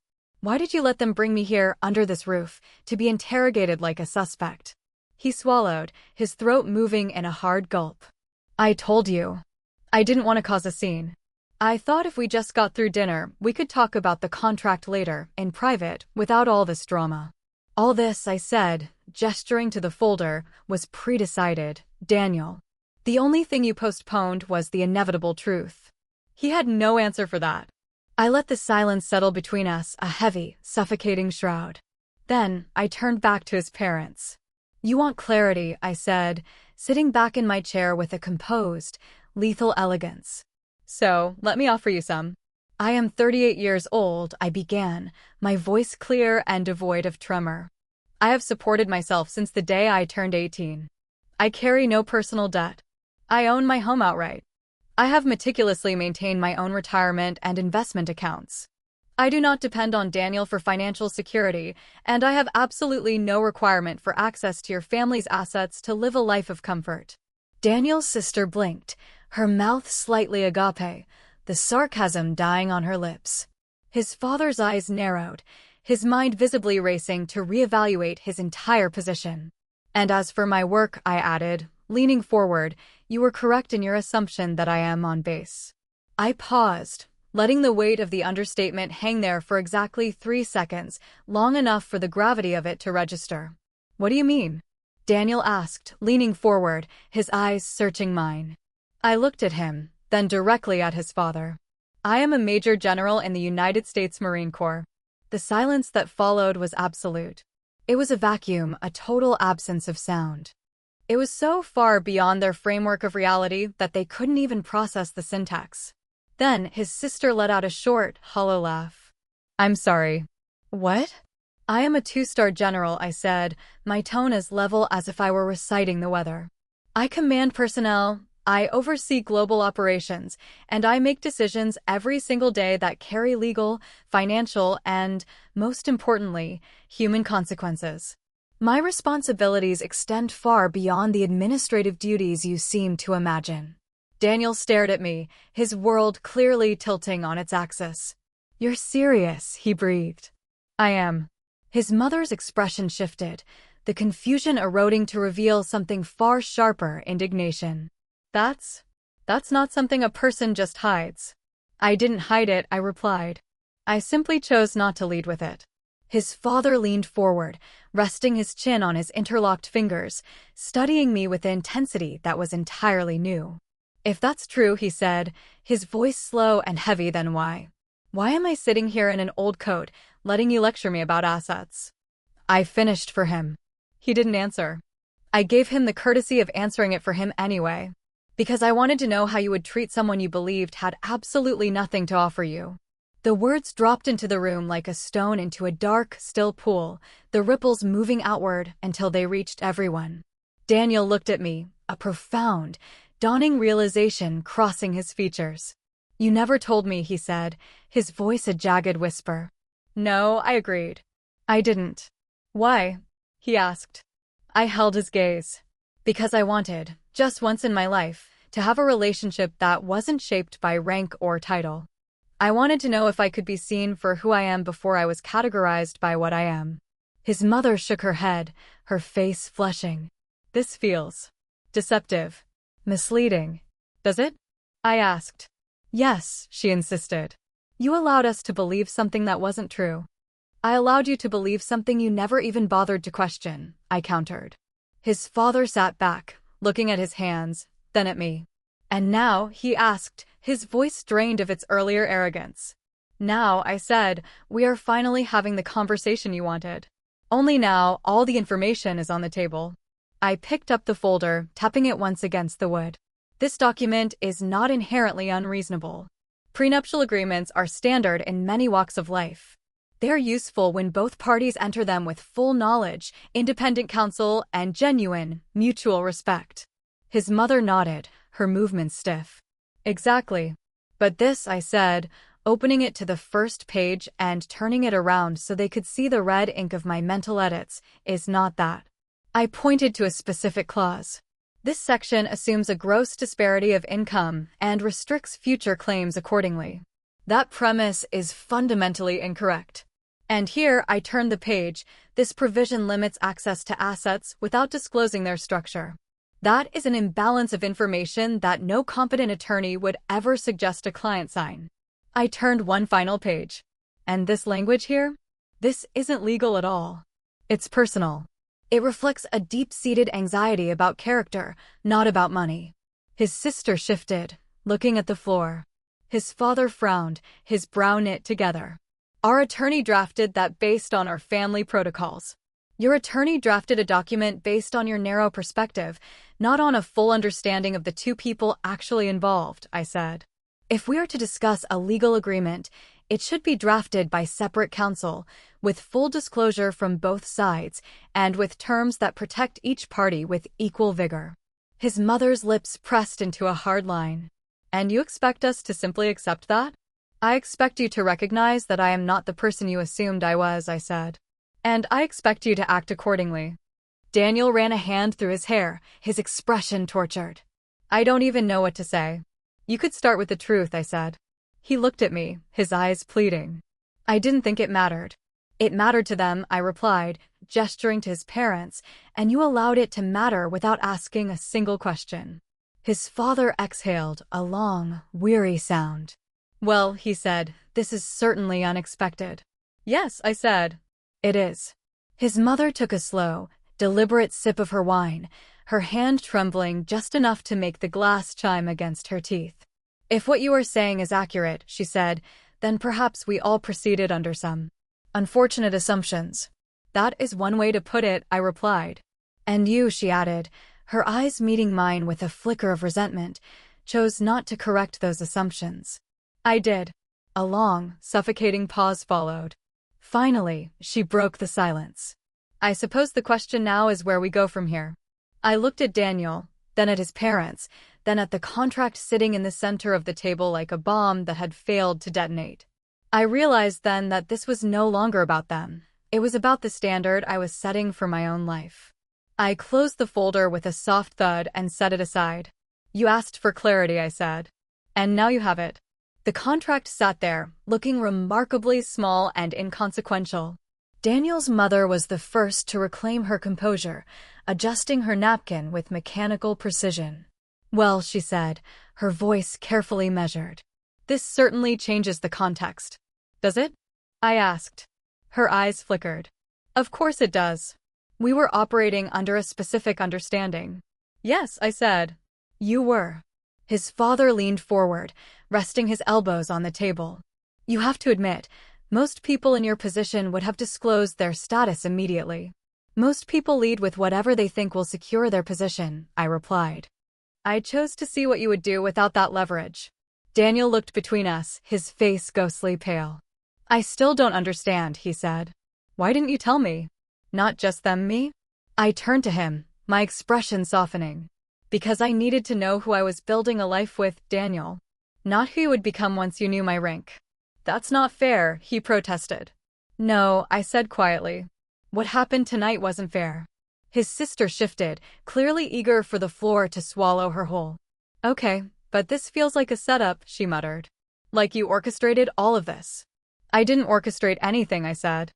"Why did you let them bring me here, under this roof, to be interrogated like a suspect?" He swallowed, his throat moving in a hard gulp. "I told you. I didn't want to cause a scene. I thought if we just got through dinner, we could talk about the contract later, in private, without all this drama." "All this," I said, gesturing to the folder, "was pre-decided, Daniel. The only thing you postponed was the inevitable truth." He had no answer for that. I let the silence settle between us, a heavy, suffocating shroud. Then, I turned back to his parents. "You want clarity," I said, sitting back in my chair with a composed, lethal elegance. "So, let me offer you some." "I am 38 years old," I began, my voice clear and devoid of tremor. "I have supported myself since the day I turned 18. I carry no personal debt. I own my home outright. I have meticulously maintained my own retirement and investment accounts. I do not depend on Daniel for financial security, and I have absolutely no requirement for access to your family's assets to live a life of comfort." Daniel's sister blinked, her mouth slightly agape, the sarcasm dying on her lips. His father's eyes narrowed, his mind visibly racing to reevaluate his entire position. "And as for my work," I added, leaning forward, "you were correct in your assumption that I am on base." I paused, letting the weight of the understatement hang there for exactly 3 seconds, long enough for the gravity of it to register. "What do you mean?" Daniel asked, leaning forward, his eyes searching mine. I looked at him, then directly at his father. "I am a Major General in the United States Marine Corps." The silence that followed was absolute. It was a vacuum, a total absence of sound. It was so far beyond their framework of reality that they couldn't even process the syntax. Then his sister let out a short, hollow laugh. "I'm sorry." "What?" "I am a 2-star general," I said, my tone as level as if I were reciting the weather. "I command personnel, I oversee global operations, and I make decisions every single day that carry legal, financial, and, most importantly, human consequences. My responsibilities extend far beyond the administrative duties you seem to imagine." Daniel stared at me, his world clearly tilting on its axis. "You're serious," he breathed. "I am." His mother's expression shifted, the confusion eroding to reveal something far sharper: indignation. That's not something a person just hides." "I didn't hide it," I replied. "I simply chose not to lead with it." His father leaned forward, resting his chin on his interlocked fingers, studying me with an intensity that was entirely new. "If that's true," he said, his voice slow and heavy, "then why am I sitting here in an old coat, letting you lecture me about assets?" I finished for him. He didn't answer. I gave him the courtesy of answering it for him anyway. "Because I wanted to know how you would treat someone you believed had absolutely nothing to offer you." The words dropped into the room like a stone into a dark, still pool, the ripples moving outward until they reached everyone. Daniel looked at me, a profound, dawning realization crossing his features. "You never told me," he said, his voice a jagged whisper. "No," I agreed. "I didn't." "Why?" he asked. I held his gaze. Because I wanted, just once in my life, to have a relationship that wasn't shaped by rank or title. I wanted to know if I could be seen for who I am before I was categorized by what I am. His mother shook her head, her face flushing. This feels deceptive, misleading. Does it? I asked. Yes, she insisted. You allowed us to believe something that wasn't true. I allowed you to believe something you never even bothered to question, I countered. His father sat back, looking at his hands, then at me. And now, he asked, his voice drained of its earlier arrogance. Now, I said, we are finally having the conversation you wanted. Only now, all the information is on the table. I picked up the folder, tapping it once against the wood. This document is not inherently unreasonable. Prenuptial agreements are standard in many walks of life. They are useful when both parties enter them with full knowledge, independent counsel, and genuine, mutual respect. His mother nodded, her movements stiff. Exactly. But this, I said, opening it to the first page and turning it around so they could see the red ink of my mental edits, is not that. I pointed to a specific clause. This section assumes a gross disparity of income and restricts future claims accordingly. That premise is fundamentally incorrect. And here, I turn the page, this provision limits access to assets without disclosing their structure. That is an imbalance of information that no competent attorney would ever suggest a client sign. I turned one final page. And this language here? This isn't legal at all. It's personal. It reflects a deep-seated anxiety about character, not about money. His sister shifted, looking at the floor. His father frowned, his brow knit together. Our attorney drafted that based on our family protocols. Your attorney drafted a document based on your narrow perspective, not on a full understanding of the two people actually involved, I said. If we are to discuss a legal agreement, it should be drafted by separate counsel, with full disclosure from both sides, and with terms that protect each party with equal vigor. His mother's lips pressed into a hard line. And you expect us to simply accept that? I expect you to recognize that I am not the person you assumed I was, I said. And I expect you to act accordingly. Daniel ran a hand through his hair, his expression tortured. I don't even know what to say. You could start with the truth, I said. He looked at me, his eyes pleading. I didn't think it mattered. It mattered to them, I replied, gesturing to his parents, and you allowed it to matter without asking a single question. His father exhaled, a long, weary sound. Well, he said, this is certainly unexpected. Yes, I said. It is. His mother took a slow, deliberate sip of her wine, her hand trembling just enough to make the glass chime against her teeth. If what you are saying is accurate, she said, then perhaps we all proceeded under some unfortunate assumptions. That is one way to put it, I replied. And you, she added, her eyes meeting mine with a flicker of resentment, chose not to correct those assumptions. I did. A long, suffocating pause followed. Finally, she broke the silence. I suppose the question now is where we go from here. I looked at Daniel, then at his parents, then at the contract sitting in the center of the table like a bomb that had failed to detonate. I realized then that this was no longer about them. It was about the standard I was setting for my own life. I closed the folder with a soft thud and set it aside. You asked for clarity, I said. And now you have it. The contract sat there, looking remarkably small and inconsequential. Daniel's mother was the first to reclaim her composure, adjusting her napkin with mechanical precision. Well, she said, her voice carefully measured. This certainly changes the context. Does it? I asked. Her eyes flickered. Of course it does. We were operating under a specific understanding. Yes, I said. You were. His father leaned forward, resting his elbows on the table. You have to admit, most people in your position would have disclosed their status immediately. Most people lead with whatever they think will secure their position, I replied. I chose to see what you would do without that leverage. Daniel looked between us, his face ghostly pale. I still don't understand, he said. Why didn't you tell me? Not just them, me? I turned to him, my expression softening. Because I needed to know who I was building a life with, Daniel. Not who you would become once you knew my rank. That's not fair, he protested. No, I said quietly. What happened tonight wasn't fair. His sister shifted, clearly eager for the floor to swallow her whole. Okay, but this feels like a setup, she muttered. Like you orchestrated all of this. I didn't orchestrate anything, I said.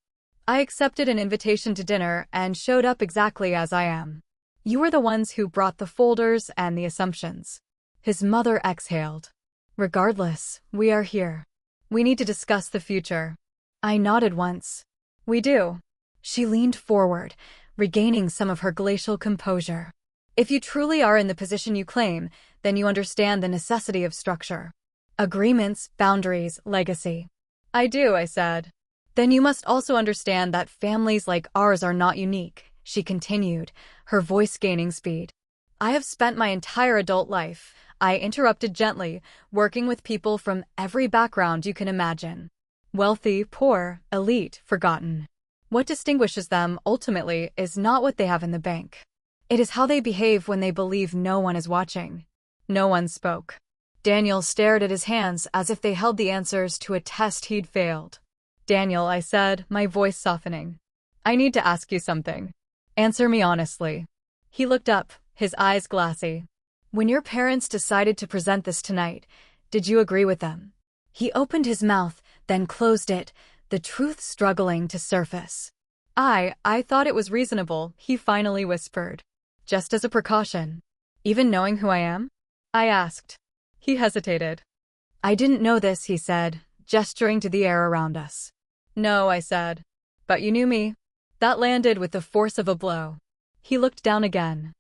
I accepted an invitation to dinner and showed up exactly as I am. You were the ones who brought the folders and the assumptions. His mother exhaled. Regardless, we are here. We need to discuss the future. I nodded once. We do. She leaned forward, regaining some of her glacial composure. If you truly are in the position you claim, then you understand the necessity of structure. Agreements, boundaries, legacy. I do, I said. Then you must also understand that families like ours are not unique, she continued, her voice gaining speed. I have spent my entire adult life, I interrupted gently, working with people from every background you can imagine. Wealthy, poor, elite, forgotten. What distinguishes them, ultimately, is not what they have in the bank. It is how they behave when they believe no one is watching. No one spoke. Daniel stared at his hands as if they held the answers to a test he'd failed. Daniel, I said, my voice softening. I need to ask you something. Answer me honestly. He looked up, his eyes glassy. When your parents decided to present this tonight, did you agree with them? He opened his mouth, then closed it, the truth struggling to surface. I thought it was reasonable, he finally whispered. Just as a precaution. Even knowing who I am? I asked. He hesitated. I didn't know this, he said, gesturing to the air around us. No, I said. But you knew me. That landed with the force of a blow. He looked down again.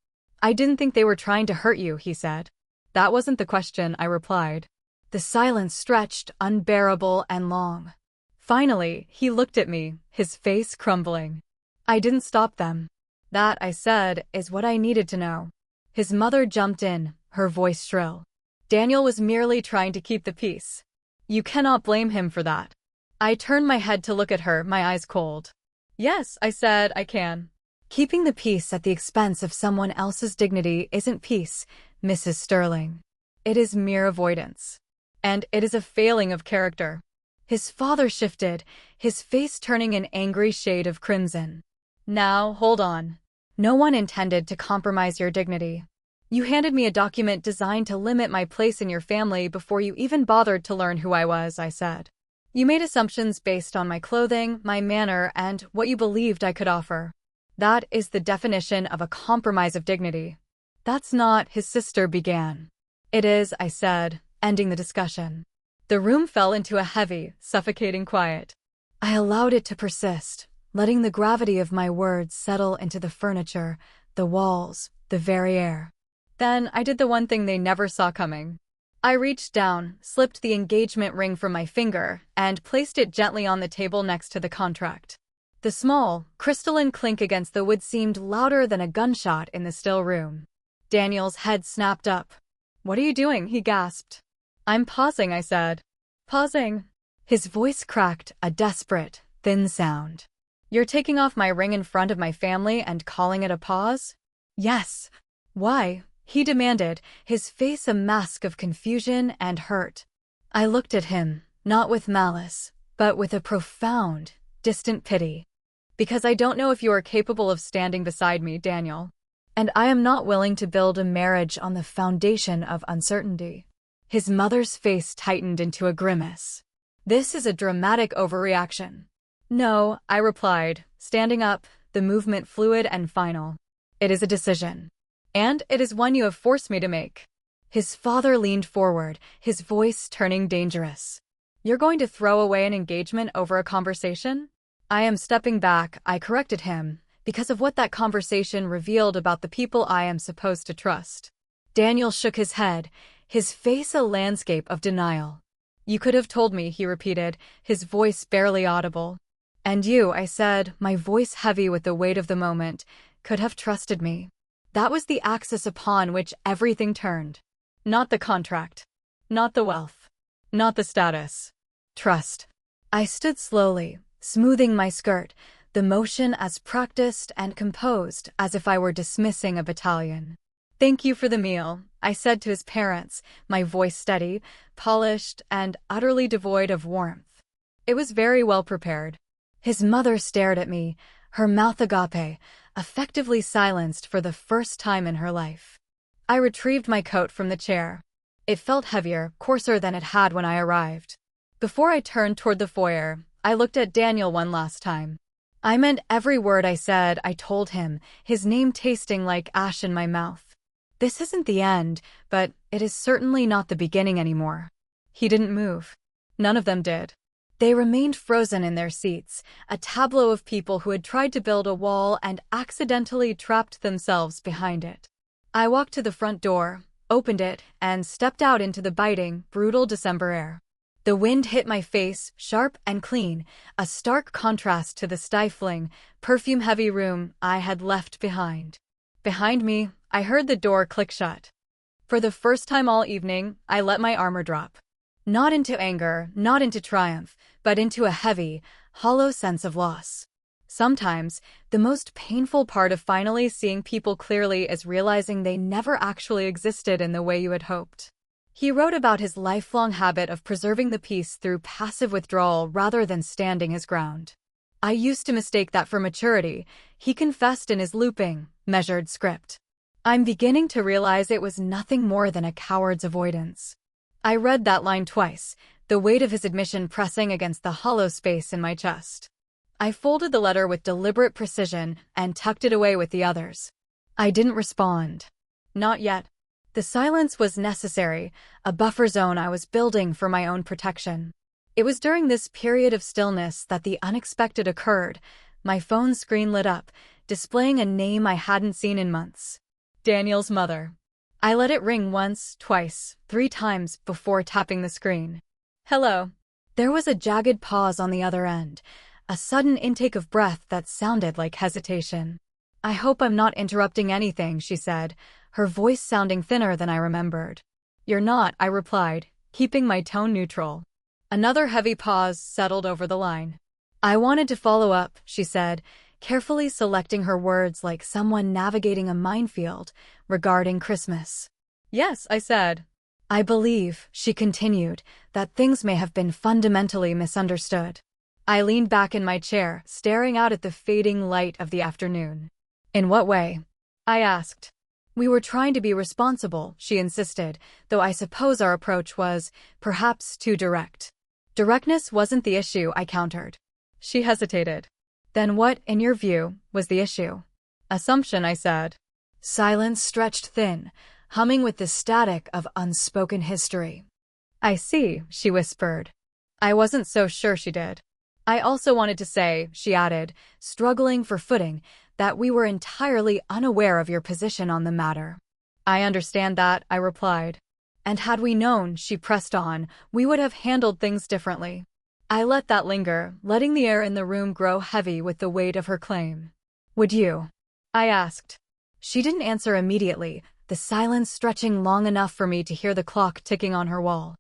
I didn't think they were trying to hurt you, he said. That wasn't the question, I replied. The silence stretched, unbearable and long. Finally, he looked at me, his face crumbling. I didn't stop them. That, I said, is what I needed to know. His mother jumped in, her voice shrill. Daniel was merely trying to keep the peace. You cannot blame him for that. I turned my head to look at her, my eyes cold. Yes, I said, I can. Keeping the peace at the expense of someone else's dignity isn't peace, Mrs. Sterling. It is mere avoidance. And it is a failing of character. His father shifted, his face turning an angry shade of crimson. Now, hold on. No one intended to compromise your dignity. You handed me a document designed to limit my place in your family before you even bothered to learn who I was, I said. You made assumptions based on my clothing, my manner, and what you believed I could offer. That is the definition of a compromise of dignity. That's not, his sister began. It is, I said, ending the discussion. The room fell into a heavy, suffocating quiet. I allowed it to persist, letting the gravity of my words settle into the furniture, the walls, the very air. Then I did the one thing they never saw coming. I reached down, slipped the engagement ring from my finger, and placed it gently on the table next to the contract. The small, crystalline clink against the wood seemed louder than a gunshot in the still room. Daniel's head snapped up. What are you doing? He gasped. I'm pausing, I said. Pausing. His voice cracked, a desperate, thin sound. You're taking off my ring in front of my family and calling it a pause? Yes. Why? He demanded, his face a mask of confusion and hurt. I looked at him, not with malice, but with a profound, distant pity. Because I don't know if you are capable of standing beside me, Daniel. And I am not willing to build a marriage on the foundation of uncertainty. His mother's face tightened into a grimace. This is a dramatic overreaction. No, I replied, standing up, the movement fluid and final. It is a decision. And it is one you have forced me to make. His father leaned forward, his voice turning dangerous. You're going to throw away an engagement over a conversation? I am stepping back, I corrected him, because of what that conversation revealed about the people I am supposed to trust. Daniel shook his head, his face a landscape of denial. You could have told me, he repeated, his voice barely audible. And you, I said, my voice heavy with the weight of the moment, could have trusted me. That was the axis upon which everything turned. Not the contract. Not the wealth. Not the status. Trust. I stood slowly, smoothing my skirt, the motion as practiced and composed as if I were dismissing a battalion. Thank you for the meal, I said to his parents, my voice steady, polished, and utterly devoid of warmth. It was very well prepared. His mother stared at me, her mouth agape, effectively silenced for the first time in her life. I retrieved my coat from the chair. It felt heavier, coarser than it had when I arrived. Before I turned toward the foyer, I looked at Daniel one last time. I meant every word I said. I told him, his name tasting like ash in my mouth. This isn't the end, but it is certainly not the beginning anymore. He didn't move. None of them did. They remained frozen in their seats, a tableau of people who had tried to build a wall and accidentally trapped themselves behind it. I walked to the front door, opened it, and stepped out into the biting, brutal December air. The wind hit my face, sharp and clean, a stark contrast to the stifling, perfume-heavy room I had left behind. Behind me, I heard the door click shut. For the first time all evening, I let my armor drop. Not into anger, not into triumph, but into a heavy, hollow sense of loss. Sometimes, the most painful part of finally seeing people clearly is realizing they never actually existed in the way you had hoped. He wrote about his lifelong habit of preserving the peace through passive withdrawal rather than standing his ground. I used to mistake that for maturity, he confessed in his looping, measured script. I'm beginning to realize it was nothing more than a coward's avoidance. I read that line twice, the weight of his admission pressing against the hollow space in my chest. I folded the letter with deliberate precision and tucked it away with the others. I didn't respond. Not yet. The silence was necessary, a buffer zone I was building for my own protection. It was during this period of stillness that the unexpected occurred. My phone screen lit up, displaying a name I hadn't seen in months. Daniel's mother. I let it ring once, twice, 3 times before tapping the screen. Hello. There was a jagged pause on the other end, a sudden intake of breath that sounded like hesitation. I hope I'm not interrupting anything, she said, her voice sounding thinner than I remembered. You're not, I replied, keeping my tone neutral. Another heavy pause settled over the line. I wanted to follow up, she said, carefully selecting her words like someone navigating a minefield, regarding Christmas. Yes, I said. I believe, she continued, that things may have been fundamentally misunderstood. I leaned back in my chair, staring out at the fading light of the afternoon. In what way? I asked. We were trying to be responsible, she insisted, though I suppose our approach was, perhaps, too direct. Directness wasn't the issue, I countered. She hesitated. Then what, in your view, was the issue? Assumption, I said. Silence stretched thin, humming with the static of unspoken history. I see, she whispered. I wasn't so sure she did. I also wanted to say, she added, struggling for footing, that we were entirely unaware of your position on the matter. I understand that, I replied. And had we known, she pressed on, we would have handled things differently. I let that linger, letting the air in the room grow heavy with the weight of her claim. Would you? I asked. She didn't answer immediately, the silence stretching long enough for me to hear the clock ticking on her wall.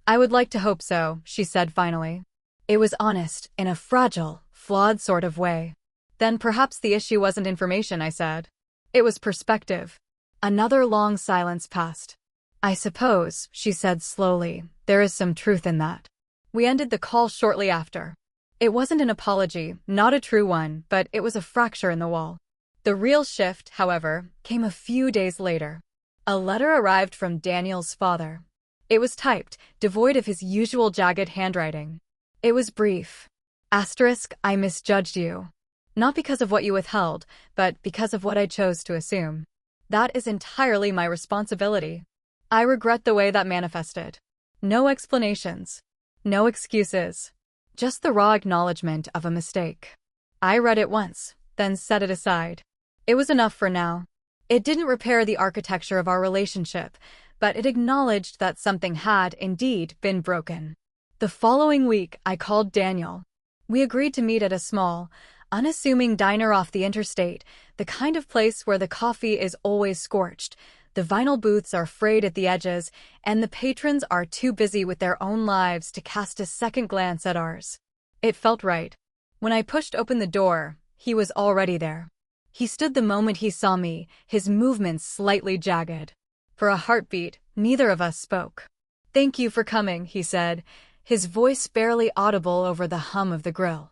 I would like to hope so, she said finally. It was honest, in a fragile, flawed sort of way. Then perhaps the issue wasn't information, I said. It was perspective. Another long silence passed. I suppose, she said slowly, there is some truth in that. We ended the call shortly after. It wasn't an apology, not a true one, but it was a fracture in the wall. The real shift, however, came a few days later. A letter arrived from Daniel's father. It was typed, devoid of his usual jagged handwriting. It was brief. I misjudged you. Not because of what you withheld, but because of what I chose to assume. That is entirely my responsibility. I regret the way that manifested. No explanations. No excuses. Just the raw acknowledgement of a mistake. I read it once, then set it aside. It was enough for now. It didn't repair the architecture of our relationship, but it acknowledged that something had, indeed, been broken. The following week, I called Daniel. We agreed to meet at a small, unassuming diner off the interstate, the kind of place where the coffee is always scorched, the vinyl booths are frayed at the edges, and the patrons are too busy with their own lives to cast a second glance at ours. It felt right. When I pushed open the door, he was already there. He stood the moment he saw me, his movements slightly jagged. For a heartbeat, neither of us spoke. Thank you for coming, he said, his voice barely audible over the hum of the grill.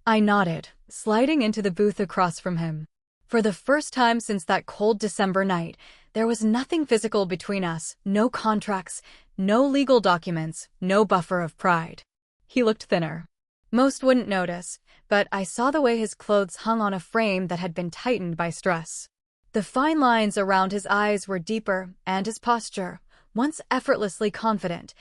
I nodded, sliding into the booth across from him. For the first time since that cold December night, there was nothing physical between us, no contracts, no legal documents, no buffer of pride. He looked thinner. Most wouldn't notice, but I saw the way his clothes hung on a frame that had been tightened by stress. The fine lines around his eyes were deeper, and his posture, once effortlessly confident,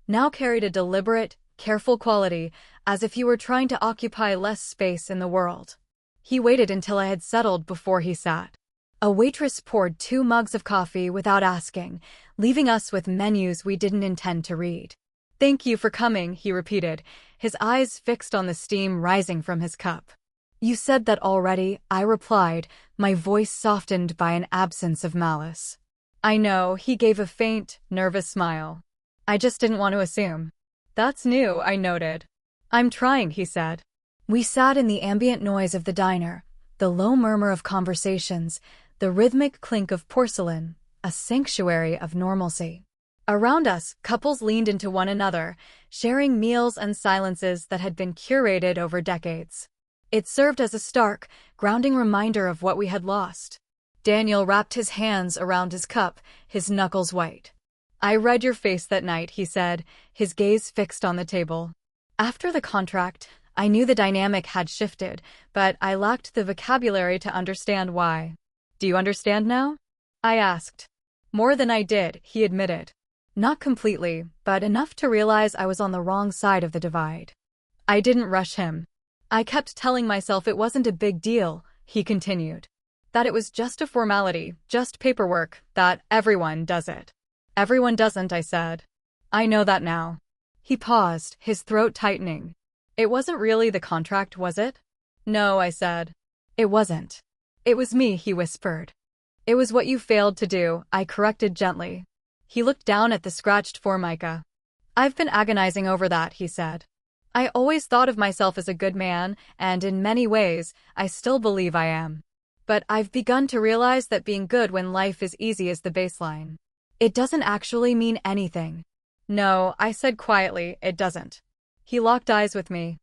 now carried a deliberate, careful quality, as if he were trying to occupy less space in the world. He waited until I had settled before he sat. A waitress poured 2 mugs of coffee without asking, leaving us with menus we didn't intend to read. "Thank you for coming," he repeated, his eyes fixed on the steam rising from his cup. "You said that already," I replied, my voice softened by an absence of malice. "I know," he gave a faint, nervous smile. "I just didn't want to assume." "That's new," I noted. "I'm trying," he said. We sat in the ambient noise of the diner, the low murmur of conversations, the rhythmic clink of porcelain, a sanctuary of normalcy. Around us, couples leaned into one another, sharing meals and silences that had been curated over decades. It served as a stark, grounding reminder of what we had lost. Daniel wrapped his hands around his cup, his knuckles white. "I read your face that night," he said, his gaze fixed on the table. After the contract, I knew the dynamic had shifted, but I lacked the vocabulary to understand why. "Do you understand now?" I asked. "More than I did," he admitted. Not completely, but enough to realize I was on the wrong side of the divide. I didn't rush him. I kept telling myself it wasn't a big deal, he continued. That it was just a formality, just paperwork, that everyone does it. "Everyone doesn't," I said. "I know that now." He paused, his throat tightening. "It wasn't really the contract, was it?" "No," I said. "It wasn't. It was me," he whispered. "It was what you failed to do," I corrected gently. He looked down at the scratched formica. "I've been agonizing over that," he said. "I always thought of myself as a good man, and in many ways, I still believe I am. But I've begun to realize that being good when life is easy is the baseline. It doesn't actually mean anything." "No," I said quietly, "it doesn't." He locked eyes with me.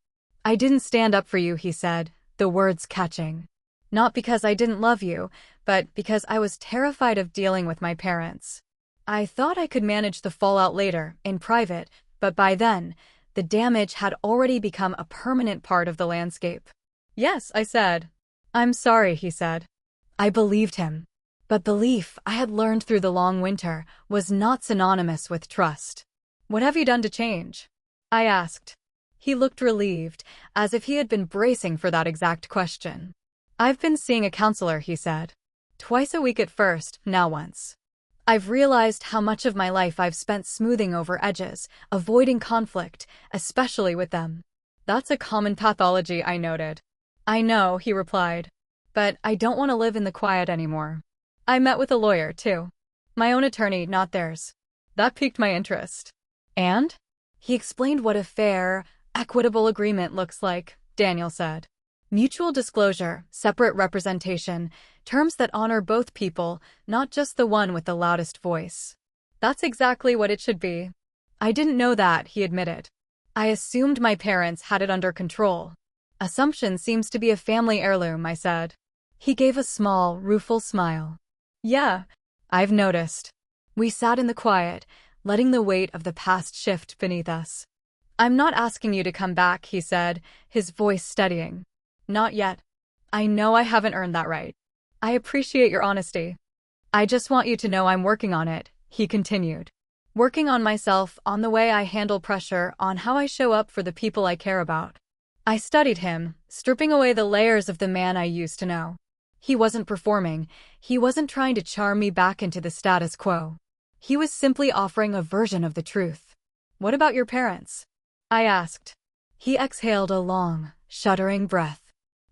"I didn't stand up for you," he said, the words catching. "Not because I didn't love you, but because I was terrified of dealing with my parents. I thought I could manage the fallout later, in private, but by then, the damage had already become a permanent part of the landscape." "Yes," I said. "I'm sorry," he said. I believed him. But belief, I had learned through the long winter, was not synonymous with trust. "What have you done to change?" I asked. He looked relieved, as if he had been bracing for that exact question. "I've been seeing a counselor," he said. "Twice a week at first, now once. I've realized how much of my life I've spent smoothing over edges, avoiding conflict, especially with them." "That's a common pathology," I noted. "I know," he replied. "But I don't want to live in the quiet anymore." I met with a lawyer, too. My own attorney, not theirs. That piqued my interest. "And?" He explained what a fair, equitable agreement looks like, Daniel said. "Mutual disclosure, separate representation, terms that honor both people, not just the one with the loudest voice." "That's exactly what it should be." "I didn't know that," he admitted. "I assumed my parents had it under control." "Assumption seems to be a family heirloom," I said. He gave a small, rueful smile. "Yeah, I've noticed." We sat in the quiet, letting the weight of the past shift beneath us. "I'm not asking you to come back," he said, his voice steadying. "Not yet. I know I haven't earned that right. I appreciate your honesty. I just want you to know I'm working on it," he continued. "Working on myself, on the way I handle pressure, on how I show up for the people I care about." I studied him, stripping away the layers of the man I used to know. He wasn't performing. He wasn't trying to charm me back into the status quo. He was simply offering a version of the truth. "What about your parents?" I asked. He exhaled a long, shuddering breath.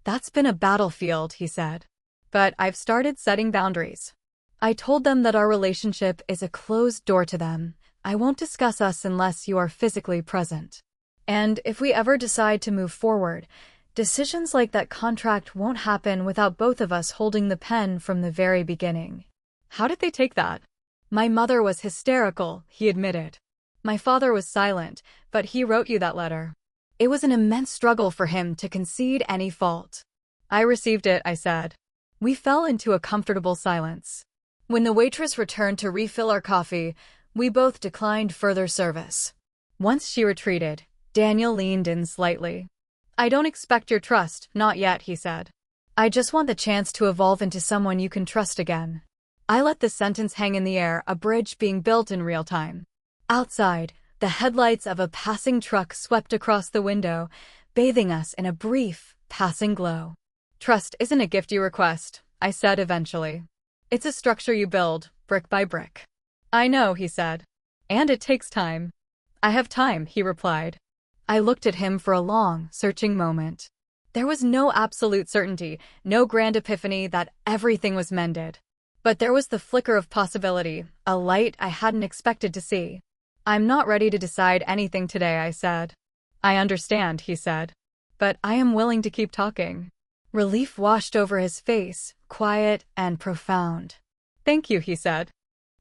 "That's been a battlefield," he said. "But I've started setting boundaries. I told them that our relationship is a closed door to them. I won't discuss us unless you are physically present. And if we ever decide to move forward, decisions like that contract won't happen without both of us holding the pen from the very beginning." How did they take that? "My mother was hysterical," he admitted. "My father was silent, but he wrote you that letter." It was an immense struggle for him to concede any fault. "I received it," I said. We fell into a comfortable silence. When the waitress returned to refill our coffee, we both declined further service. Once she retreated, Daniel leaned in slightly. "I don't expect your trust, not yet," he said. "I just want the chance to evolve into someone you can trust again." I let the sentence hang in the air, a bridge being built in real time. Outside, the headlights of a passing truck swept across the window, bathing us in a brief, passing glow. "Trust isn't a gift you request," I said eventually. "It's a structure you build, brick by brick." "I know," he said. "And it takes time." "I have time," he replied. I looked at him for a long, searching moment. There was no absolute certainty, no grand epiphany that everything was mended. But there was the flicker of possibility, a light I hadn't expected to see. "I'm not ready to decide anything today," I said. "I understand," he said. "But I am willing to keep talking." Relief washed over his face, quiet and profound. "Thank you," he said.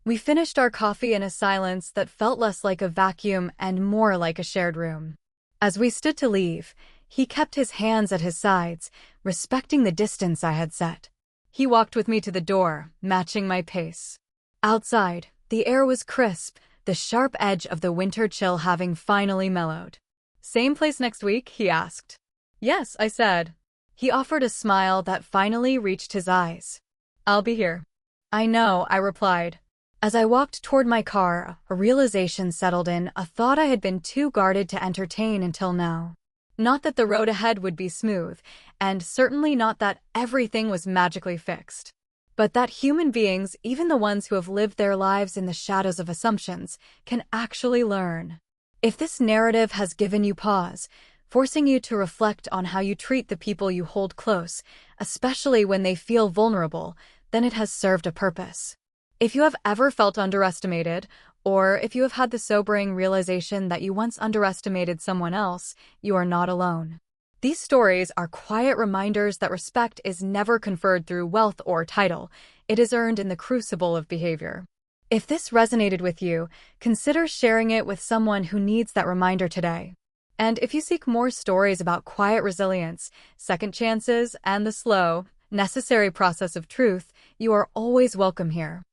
We finished our coffee in a silence that felt less like a vacuum and more like a shared room. As we stood to leave, he kept his hands at his sides, respecting the distance I had set. He walked with me to the door, matching my pace. Outside, the air was crisp, the sharp edge of the winter chill having finally mellowed. "Same place next week?" he asked. "Yes," I said. He offered a smile that finally reached his eyes. "I'll be here." "I know," I replied. As I walked toward my car, a realization settled in, a thought I had been too guarded to entertain until now. Not that the road ahead would be smooth, and certainly not that everything was magically fixed. But that human beings, even the ones who have lived their lives in the shadows of assumptions, can actually learn. If this narrative has given you pause, forcing you to reflect on how you treat the people you hold close, especially when they feel vulnerable, then it has served a purpose. If you have ever felt underestimated, or if you have had the sobering realization that you once underestimated someone else, you are not alone. These stories are quiet reminders that respect is never conferred through wealth or title. It is earned in the crucible of behavior. If this resonated with you, consider sharing it with someone who needs that reminder today. And if you seek more stories about quiet resilience, second chances, and the slow, necessary process of truth, you are always welcome here.